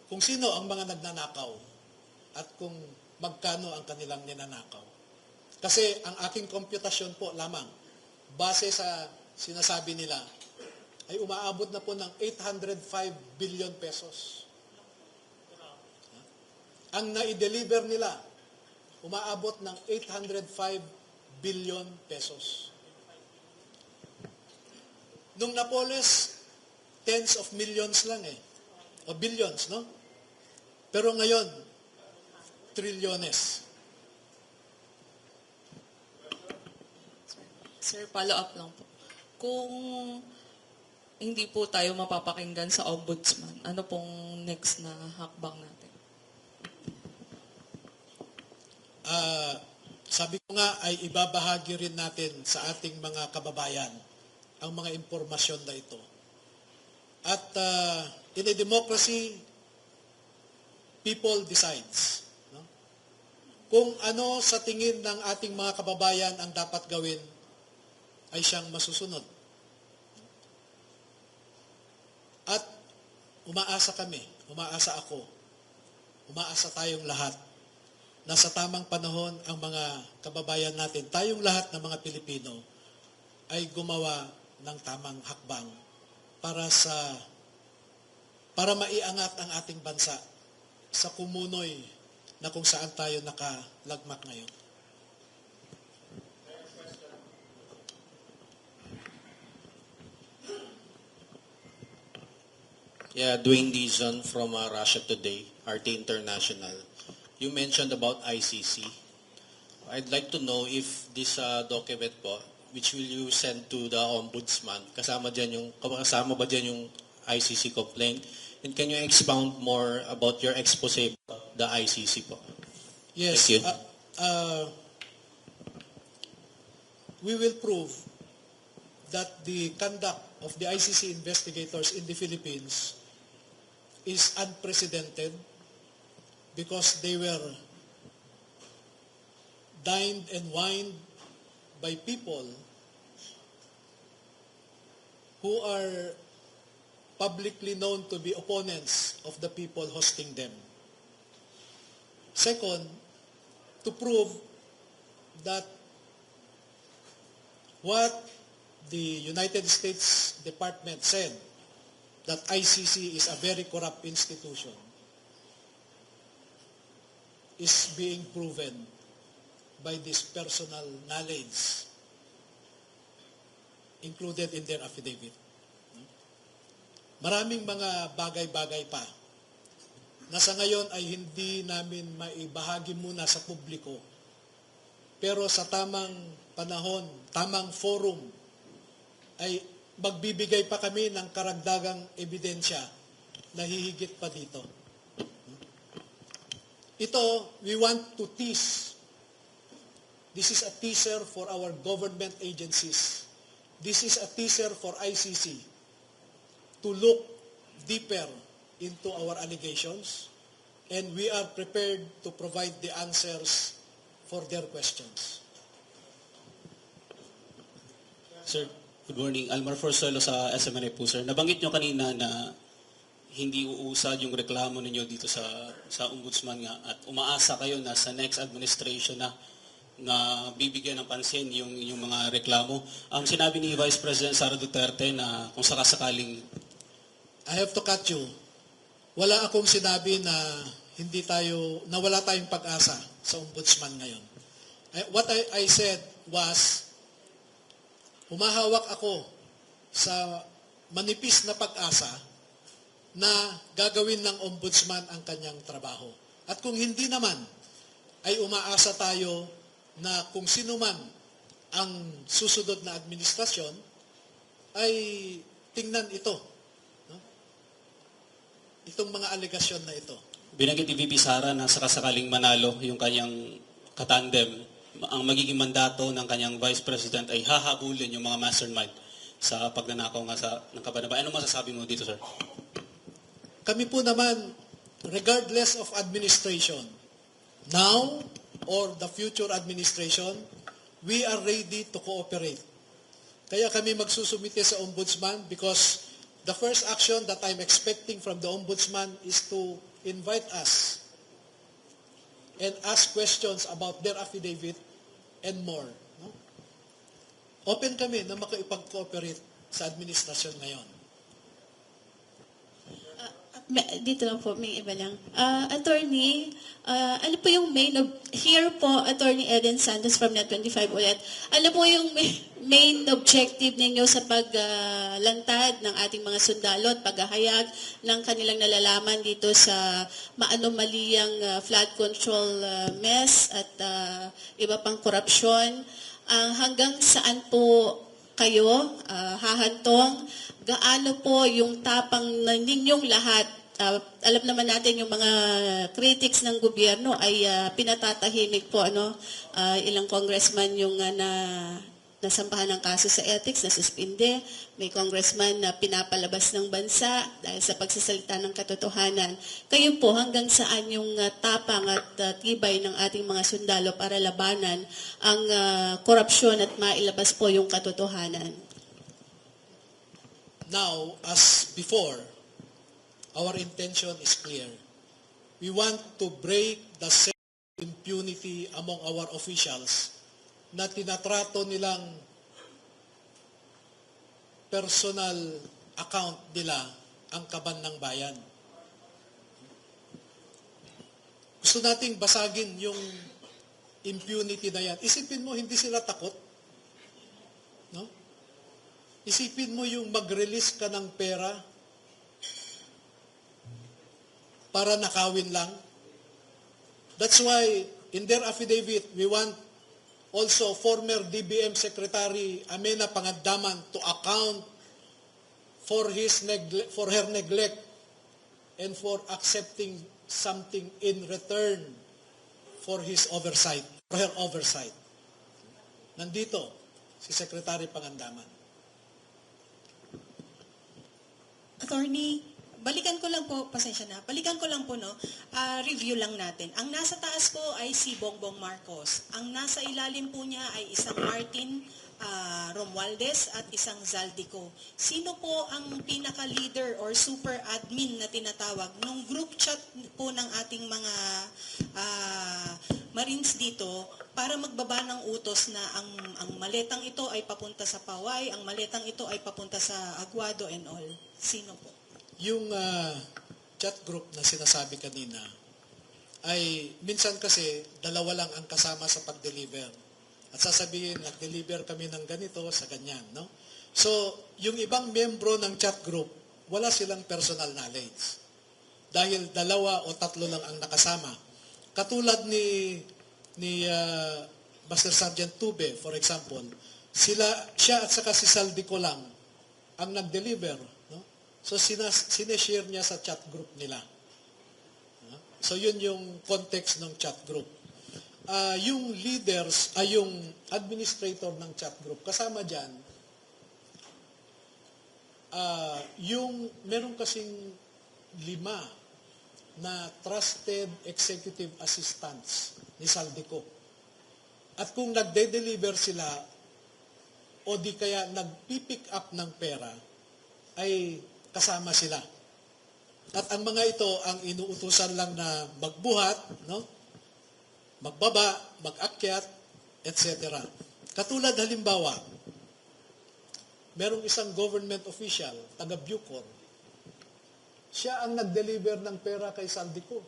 kung sino ang mga nagnanakaw at kung magkano ang kanilang ninanakaw. Kasi ang aking komputasyon po lamang base sa sinasabi nila ay umaabot na po ng 805 billion pesos. Ang na-deliver nila, umaabot ng 805 billion pesos. Nung Napoles, tens of millions lang o billions, no? Pero ngayon, trilyones. Sir, follow up lang po. Kung hindi po tayo mapapakinggan sa ombudsman, ano pong next na hakbang natin? Sabi ko nga ay ibabahagi rin natin sa ating mga kababayan ang mga impormasyon na ito. At in a democracy, people decides. No? Kung ano sa tingin ng ating mga kababayan ang dapat gawin, ay siyang masusunod. At umaasa kami, umaasa ako, umaasa tayong lahat na sa tamang panahon ang mga kababayan natin, tayong lahat ng mga Pilipino ay gumawa ng tamang hakbang para maiangat ang ating bansa sa kumunoy na kung saan tayo nakalagmak ngayon. Yeah, Dwayne Dizon from Russia Today, RT International. You mentioned about ICC. I'd like to know if this document po, which will you send to the Ombudsman, kasama ba dyan yung ICC complaint? And can you expound more about your expose about the ICC po? Yes. Thank you. We will prove that the conduct of the ICC investigators in the Philippines is unprecedented because they dined and wined by people who are publicly known to be opponents of the people hosting them. Second, to prove that what the United States Department said, that ICC is a very corrupt institution, is being proven by this personal knowledge included in their affidavit. Maraming mga bagay-bagay pa na sa ngayon ay hindi namin maibahagi muna sa publiko. Pero sa tamang panahon, tamang forum, ay magbibigay pa kami ng karagdagang ebidensya na hihigit pa dito. Ito, we want to tease. This is a teaser for our government agencies. This is a teaser for ICC to look deeper into our allegations, and we are prepared to provide the answers for their questions. Sir, good morning. Almar Forzuelo sa SMNA po, sir. Nabanggit nyo kanina na hindi uusad yung reklamo ninyo dito sa ombudsman nga at umaasa kayo na sa next administration na bibigyan ng pansin yung mga reklamo. Sinabi ni Vice President Sara Duterte na kung sakasakaling... I have to cut you. Wala akong sinabi na wala tayong pag-asa sa ombudsman ngayon. What I said was, humahawak ako sa manipis na pag-asa na gagawin ng ombudsman ang kanyang trabaho. At kung hindi naman, ay umaasa tayo na kung sino man ang susunod na administrasyon, ay tingnan ito. Itong mga alegasyon na ito. Binanggit ni VP Sara na sakasakaling manalo yung kanyang katandem, ang magiging mandato ng kanyang Vice President ay hahabulin yung mga mastermind sa pagnanakaw nga ng Kabanaba. Ano masasabi mo dito, sir? Kami po naman, regardless of administration, now or the future administration, we are ready to cooperate. Kaya kami magsusumite sa Ombudsman because the first action that I'm expecting from the Ombudsman is to invite us and ask questions about their affidavit and more. No? Open kami na makipag-cooperate sa administrasyon ngayon. Dito lang po, may iba lang. Attorney, ano po yung here po, Attorney Eden Santos from Net25 ulit. Ano po yung main objective ninyo sa paglantad ng ating mga sundalo at paghahayag ng kanilang nalalaman dito sa maanomaliyang flood control mess at iba pang korupsyon? Hanggang saan po kayo hahantong? Gaano po yung tapang ninyong lahat? Alam naman natin yung mga critics ng gobyerno ay pinatatahimik po. Ilang congressman yung nasampahan ng kaso sa ethics, nasuspinde. May congressman na pinapalabas ng bansa dahil sa pagsasalita ng katotohanan. Kayo po, hanggang saan yung tapang at tibay ng ating mga sundalo para labanan ang korupsyon at mailabas po yung katotohanan? Now, as before, our intention is clear. We want to break the impunity among our officials na tinatrato nilang personal account nila ang kaban ng bayan. Gusto nating basagin yung impunity na yan. Isipin mo, hindi sila takot. No? Isipin mo yung mag-release ka ng pera para nakawin lang. That's why in their affidavit, we want also former DBM Secretary Amena Pangandaman to account for her neglect and for accepting something in return for his oversight, for her oversight. Nandito si Secretary Pangandaman. Attorney, balikan ko lang po, pasensya na, balikan ko lang po, no, review lang natin. Ang nasa taas po ay si Bongbong Marcos. Ang nasa ilalim po niya ay isang Martin Romualdez at isang Zaldico. Sino po ang pinaka-leader or super admin na tinatawag nung group chat po ng ating mga Marines dito para magbaba ng utos na ang maletang ito ay papunta sa Paway, ang maletang ito ay papunta sa Aguado and all? Sino po? Yung chat group na sinasabi kanina ay minsan kasi dalawa lang ang kasama sa pag-deliver. At sasabihin, nag-deliver kami ng ganito sa ganyan, no? So, yung ibang membro ng chat group, wala silang personal knowledge. Dahil dalawa o tatlo lang ang nakasama. Katulad ni Master Sergeant Tube, for example, siya at saka si Saldico lang ang nag-deliver, no? So, sineshare niya sa chat group nila. So, yun yung context ng chat group. Yung leaders, yung administrator ng chat group, kasama dyan, yung meron kasing 5 na trusted executive assistants ni Saldico. At kung nagde-deliver sila o di kaya nagpipick up ng pera, ay kasama sila. At ang mga ito ang inuutusan lang na magbuhat, no? Magbaba, mag-akyat, etc. Katulad halimbawa, merong isang government official, taga Bucor. Siya ang nag-deliver ng pera kay Saldico.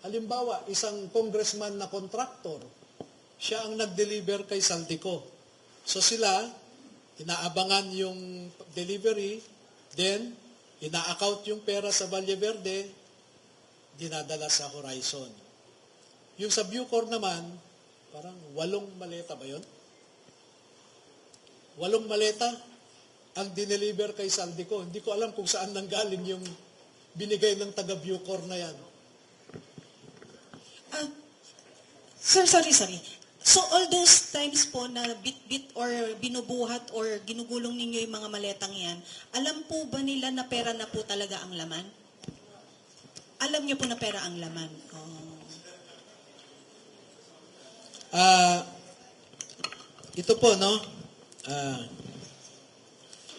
Halimbawa, isang congressman na contractor, siya ang nag-deliver kay Saldico. So sila, inaabangan yung delivery, then ina-account yung pera sa Valle Verde, dinadala sa Horizon. Yung sa Bucor naman, parang 8 maleta ba yun? 8 maleta ang dineliver kay Saldico. Hindi ko alam kung saan nanggaling yung binigay ng taga Bucor na yan. Sir, sorry. So all those times po na bit-bit or binubuhat or ginugulong ninyo yung mga maletang yan, alam po ba nila na pera na po talaga ang laman? Alam niyo po na pera ang laman? Oh. Ito po, no?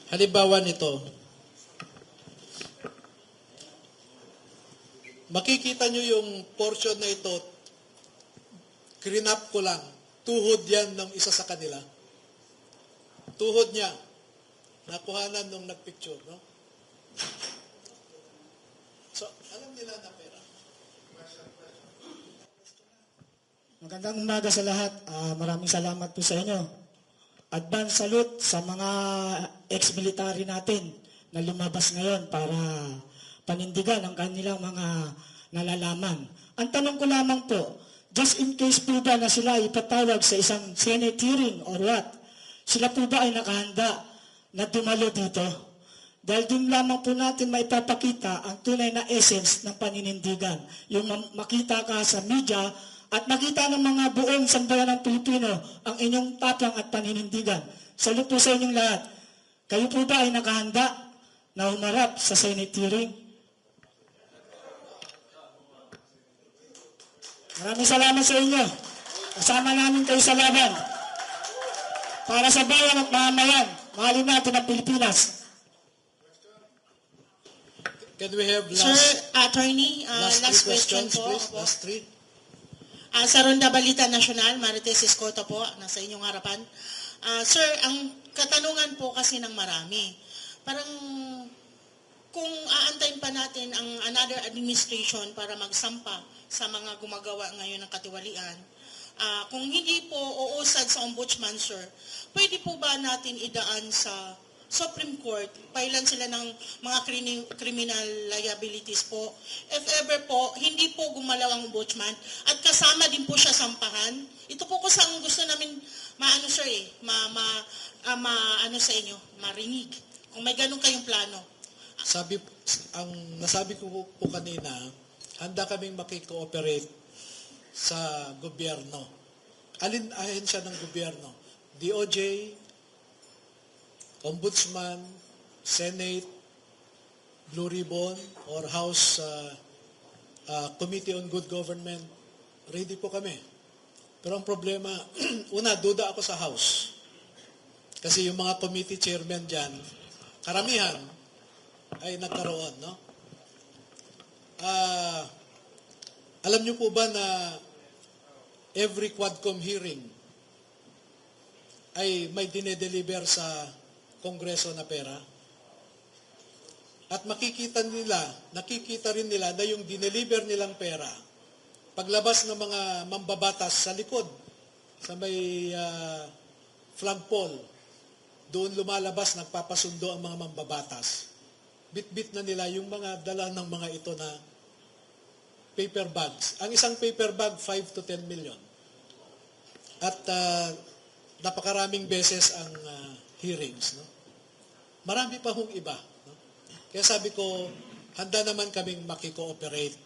Halimbawa nito, makikita nyo yung portion na ito, crinap ko lang, tuhod yan ng isa sa kanila. Tuhod niya, nakuhanan nung nagpicture, no? So, alam nila na pera. Magandang umaga sa lahat. Maraming salamat po sa inyo. Advance salute sa mga ex-military natin na lumabas ngayon para panindigan ang kanilang mga nalalaman. Ang tanong ko lamang po, just in case po ba na sila ipatawag sa isang Senate hearing or what, sila po ba ay nakahanda na dumalo dito? Dahil doon lamang po natin maipapakita ang tunay na essence ng paninindigan. Yung makita ka sa media at makita ng mga buong sambayan ng Pilipino ang inyong tapang at paninindigan. Salute po sa inyong lahat. Kayo po ba ay nakahanda na humarap sa Senate hearing? Maraming salamat sa inyo. Kasama namin kayo sa laban. Para sa bayan at mamamayan, mahalin natin ang Pilipinas. Can we have Sir, Attorney, last question questions, po. please? Last 3. Sa Ronda Balita Nacional, Marites Escoto po, nasa inyong harapan. Sir, ang katanungan po kasi ng marami, parang kung aantayin pa natin ang another administration para magsampa sa mga gumagawa ngayon ng katiwalian, kung hindi po uusad sa ombudsman, sir, pwede po ba natin idaan sa Supreme Court, pailan sila ng mga criminal liabilities po. If ever po, hindi po gumalaw ang ombudsman at kasama din po siya sampahan. Ito po kusang gusto namin maano sir sa inyo, marinig. Kung may ganun kayong plano. Nasabi ko po kanina, handa kaming makikooperate sa gobyerno. Alin ahensya ng gobyerno? DOJ, Ombudsman, Senate, Blue Ribbon or House Committee on Good Government, ready po kami. Pero ang problema, una, duda ako sa House. Kasi yung mga committee chairman dyan, karamihan ay nagkaroon, no? Alam niyo po ba na every Quadcom hearing ay may dinedeliver sa Kongreso na pera? At nakikita rin nila na yung dineliver nilang pera, paglabas ng mga mambabatas sa likod, sa may flagpole, doon lumalabas, nagpapasundo ang mga mambabatas. Bit-bit na nila yung mga dala ng mga ito na paper bags. Ang isang paper bag, 5 to 10 million. At napakaraming beses ang hearings. No? Marami pa hong iba. No? Kaya sabi ko, handa naman kaming makikooperate.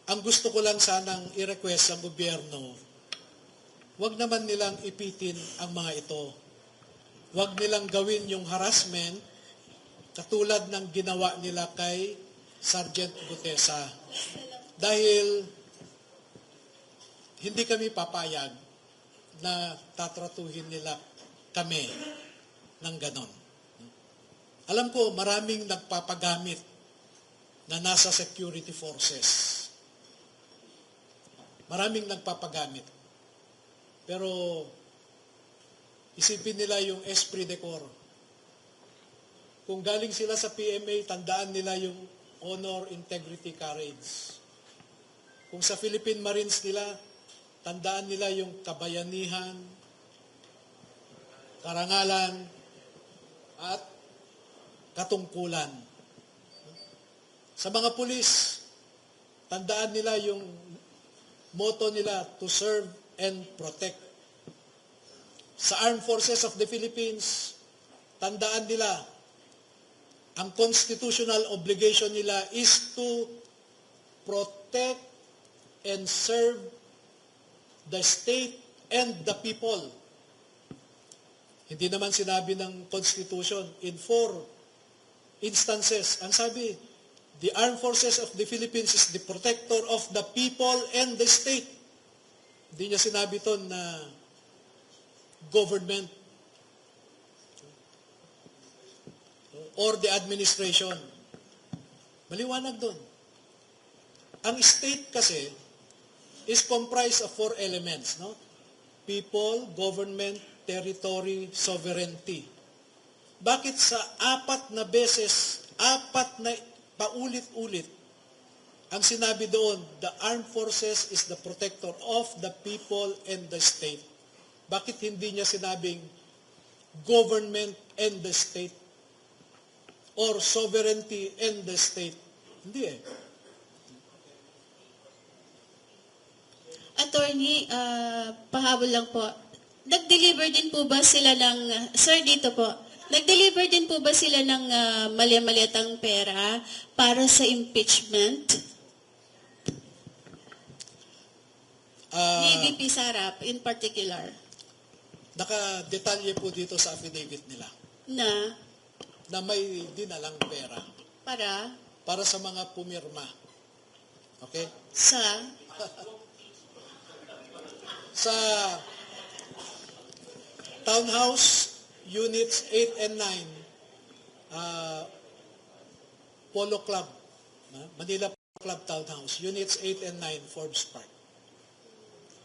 Ang gusto ko lang sanang i-request sa gobyerno, wag naman nilang ipitin ang mga ito. Wag nilang gawin yung harassment katulad ng ginawa nila kay Sergeant Gutesa. Dahil hindi kami papayag na tatratuhin nila kami ng ganon. Alam ko maraming nagpapagamit na nasa security forces. Maraming nagpapagamit. Pero isipin nila yung esprit de corps. Kung galing sila sa PMA, tandaan nila yung honor, integrity, courage. Kung sa Philippine Marines nila, tandaan nila yung kabayanihan, karangalan, at katungkulan. Sa mga pulis, tandaan nila yung motto nila, to serve and protect. Sa Armed Forces of the Philippines, tandaan nila, ang constitutional obligation nila is to protect and serve the state and the people. Hindi naman sinabi ng Constitution in 4 instances. Ang sabi, the Armed Forces of the Philippines is the protector of the people and the state. Hindi niya sinabi ito na government or the administration. Maliwanag doon. Ang state kasi is comprised of 4 elements, no? People, government, territory, sovereignty. Bakit sa 4 na beses, 4 na paulit-ulit, ang sinabi doon, the armed forces is the protector of the people and the state? Bakit hindi niya sinabing government and the state? Or sovereignty and the state? Hindi eh. Attorney, pahabol lang po. Nag-deliver din po ba sila ng, sir dito po, nag-deliver din po ba sila ng mali-maliatang pera para sa impeachment? Ni VP Sara in particular. Naka-detalye po dito sa affidavit nila na may dinalang pera para sa mga pumirma. Okay? Sa Townhouse Units 8 and 9, Polo Club, Manila Polo Club Townhouse, Units 8 and 9, Forbes Park.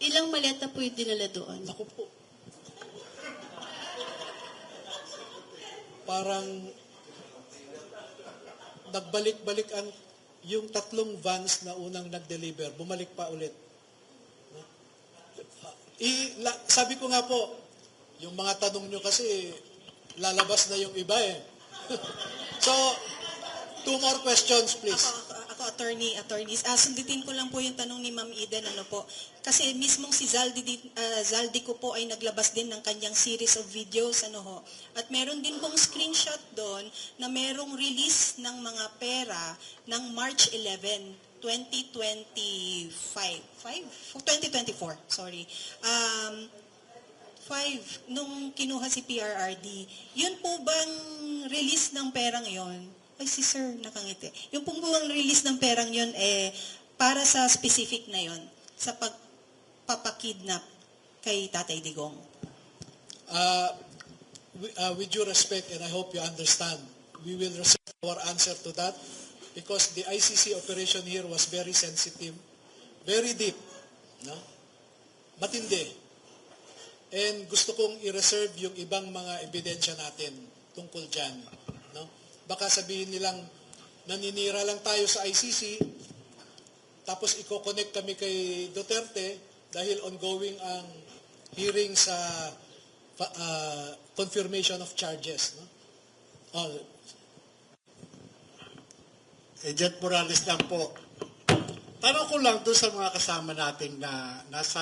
Ilang maleta po yung dinala doon? Naku po. Parang nagbalik-balik yung 3 vans na unang nag-deliver, bumalik pa ulit. Sabi ko nga po, yung mga tanong nyo kasi, lalabas na yung iba eh. So, 2 more questions, please. Ako, attorneys. Sundutin ko lang po yung tanong ni Ma'am Eden, ano po. Kasi mismong si Zaldico po ay naglabas din ng kanyang series of videos, ano ho. At meron din pong screenshot doon na merong release ng mga pera ng March 11, 2024, sorry. 5, nung kinuha si PRRD. Yun po bang release ng perang yon Ay, si Sir nakangiti. Yung pong buwang release ng perang yun, para sa specific na yun, sa pagpapakidnap kay Tatay Digong. With due respect, and I hope you understand, we will reserve our answer to that because the ICC operation here was very sensitive, very deep, no? Matindi. And gusto kong i-reserve yung ibang mga ebidensya natin tungkol dyan, no? Baka sabihin nilang naninira lang tayo sa ICC, tapos i-connect kami kay Duterte dahil ongoing ang hearing sa confirmation of charges. No? Jet Morales lang po. Tanong ko lang doon sa mga kasama nating na nasa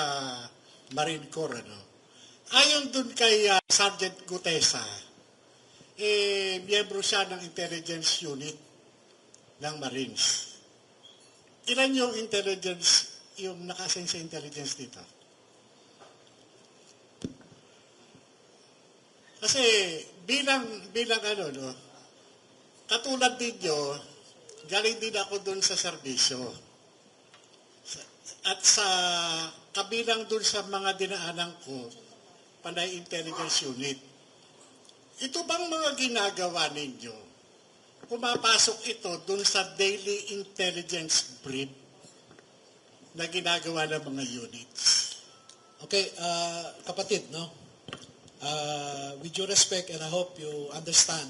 Marine Corps. Ano? Ayon doon kay Sergeant Gutesa, miyembro siya ng intelligence unit ng Marines. Ilan yung intelligence, yung nakasign sa intelligence dito? Kasi bilang ano, no, katulad ninyo, galing din ako doon sa serbisyo. At sa kabilang doon sa mga dinaanan ko, panay intelligence unit. Ito bang mga ginagawa ninyo? Pumapasok ito doon sa daily intelligence brief na ginagawa ng mga units. Okay, kapatid, no? With due respect, and I hope you understand,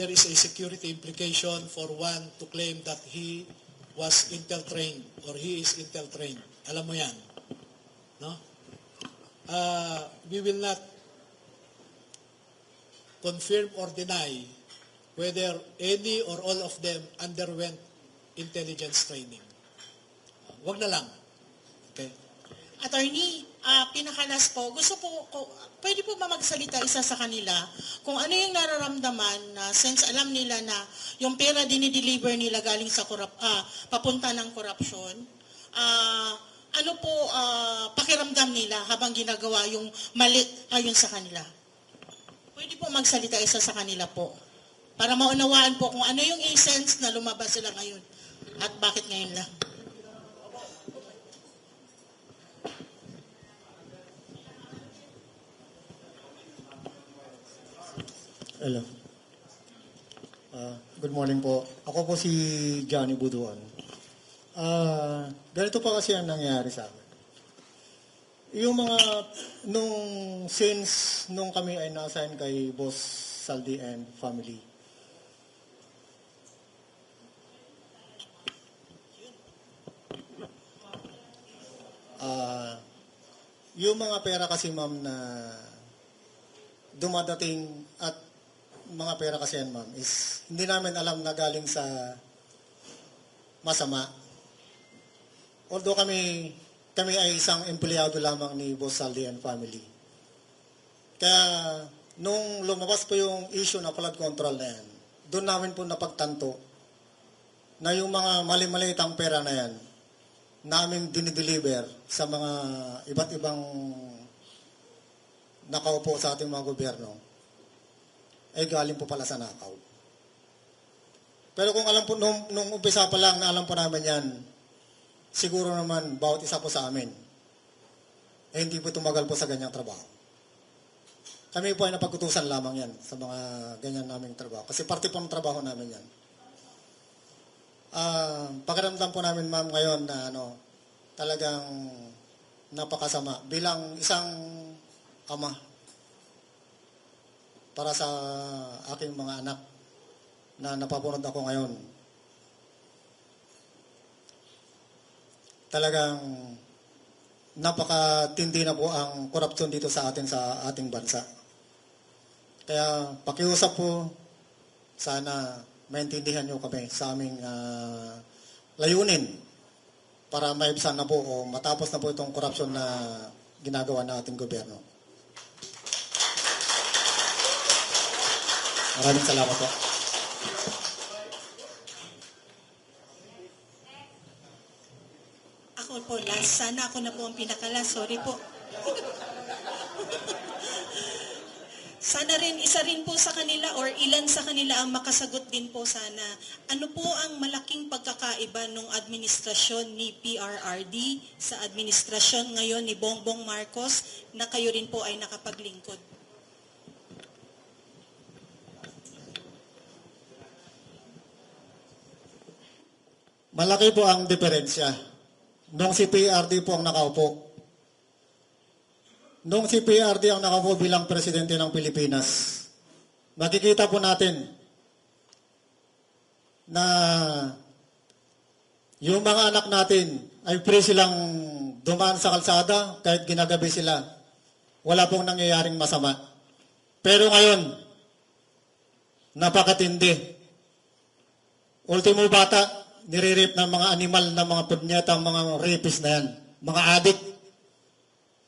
there is a security implication for one to claim that he was Intel trained or he is Intel trained. Alam mo yan, no? We will not confirm or deny whether any or all of them underwent intelligence training. Wag na lang. Okay? Attorney, pinakalas po, gusto po, pwede po ba magsalita isa sa kanila kung ano yung nararamdaman na since alam nila na yung pera dinideliver nila galing sa papunta ng korupsyon, ano po pakiramdam nila habang ginagawa yung mali ayon sa kanila? Pwede po magsalita isa sa kanila po para maunawaan po kung ano yung essence na lumabas sila ngayon at bakit ngayon lang. Hello. Good morning po. Ako po si Johnny Buduan. Ganito pa kasi ang nangyari sa amin. Yung mga, since nung kami ay na-assign kay Boss Saldi and family, yung mga pera kasi ma'am na dumadating at mga pera kasi yan ma'am is hindi namin alam na galing sa masama. Although kami ay isang empleyado lamang ni Boss Saldi and family. Kaya nung lumabas po yung issue na flood control na yan, doon namin po napagtanto na yung mga mali-malitang pera na yan namin dinideliver sa mga iba't ibang nakaupo sa ating mga gobyerno ay galing po pala sa nakaw. Pero kung alam po, nung umpisa pa lang na alam po namin yan, siguro naman bawat isa po sa amin hindi po tumagal po sa ganyang trabaho. Kami po ay napag-utusan lamang yan sa mga ganyan naming trabaho. Kasi parte po ng trabaho namin yan. Pakiramdam po namin ma'am ngayon na talagang napakasama bilang isang ama para sa aking mga anak na napapunod ako ngayon. Talagang napakatindi na po ang korupsyon dito sa ating bansa. Kaya pakiusap po, sana maintindihan nyo kami sa aming layunin para maibsan na po o matapos na po itong korupsyon na ginagawa ng ating gobyerno. Maraming salamat po. Ako po last. Sana ako na po ang pinakalas. Sorry po. Sana rin, isa rin po sa kanila or ilan sa kanila ang makasagot din po sana. Ano po ang malaking pagkakaiba ng administrasyon ni PRRD sa administrasyon ngayon ni Bongbong Marcos na kayo rin po ay nakapaglingkod? Malaki po ang diferensya. Nung si PRD po ang nakaupo. Nung si PRD ang nakaupo bilang presidente ng Pilipinas, makikita po natin na yung mga anak natin ay free silang dumaan sa kalsada kahit ginagabi sila. Wala pong nangyayaring masama. Pero ngayon, napakatindi. Ultimo bata, nire-rape ng mga animal na mga punyatang mga rapist na yan. Mga adik.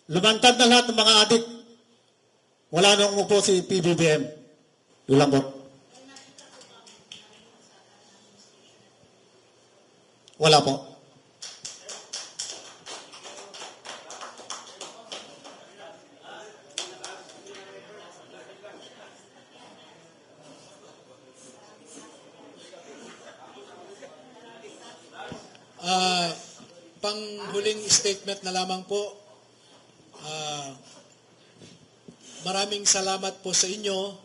Lumantad na lahat ng mga adik. Wala nang umupo si PBBM. Yun lang po. Wala po. Panghuling statement na lamang po, maraming salamat po sa inyo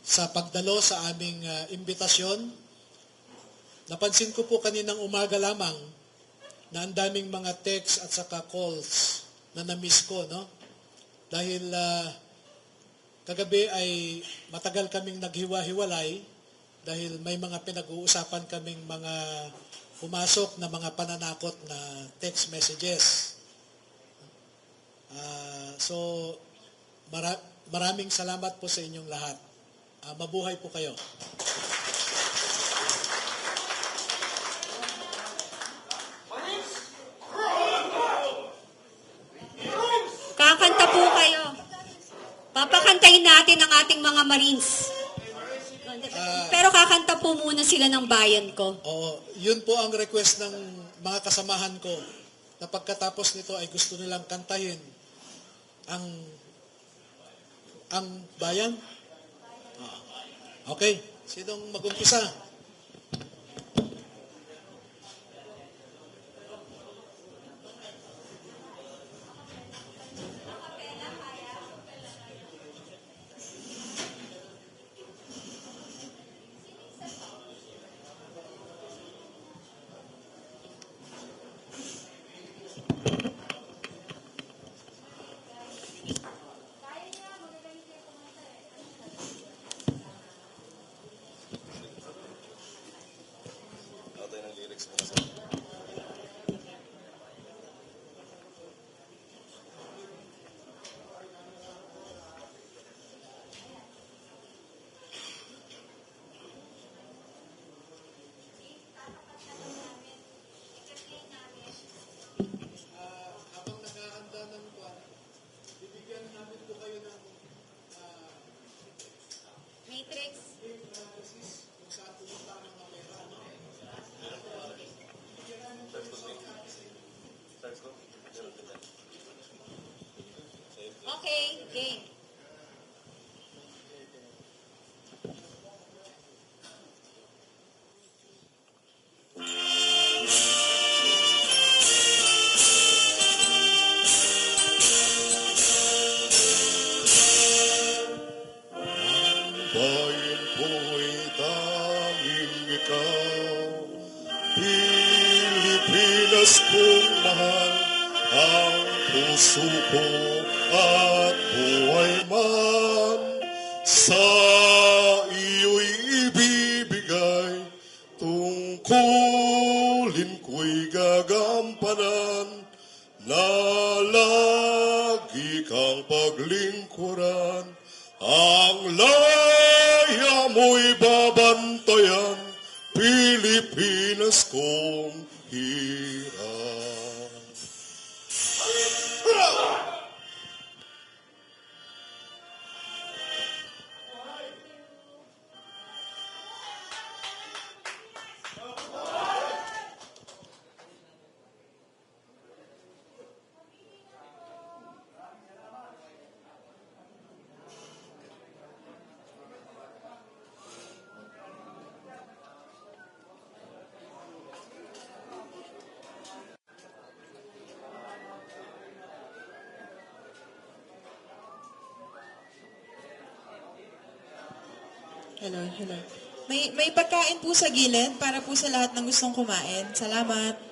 sa pagdalo sa aming imbitasyon. Napansin ko po kaninang umaga lamang na ang daming mga text at saka calls na na-miss ko, no? Dahil kagabi ay matagal kaming naghiwa-hiwalay dahil may mga pinag-uusapan kaming mga pumasok na mga pananakot na text messages. So, maraming salamat po sa inyong lahat. Mabuhay po kayo. Kakanta po kayo. Papakantayin natin ang ating mga Marines. Pero kakanta po muna sila ng bayan ko. Oo, yun po ang request ng mga kasamahan ko na pagkatapos nito ay gusto nilang kantahin ang bayan. Okay, sinong mag-umpisa? Okay, game. Bayan ko'y tanging ikaw, Pilipinas kong mahal, ang puso ko at buhay man, sa iyo'y ibibigay, tungkulin ko'y gagampanan, na lagi kang paglingkuran, ang laya mo'y babantayan, Pilipinas kong hirap. Hello. May pagkain po sa gilid para po sa lahat ng gustong kumain. Salamat.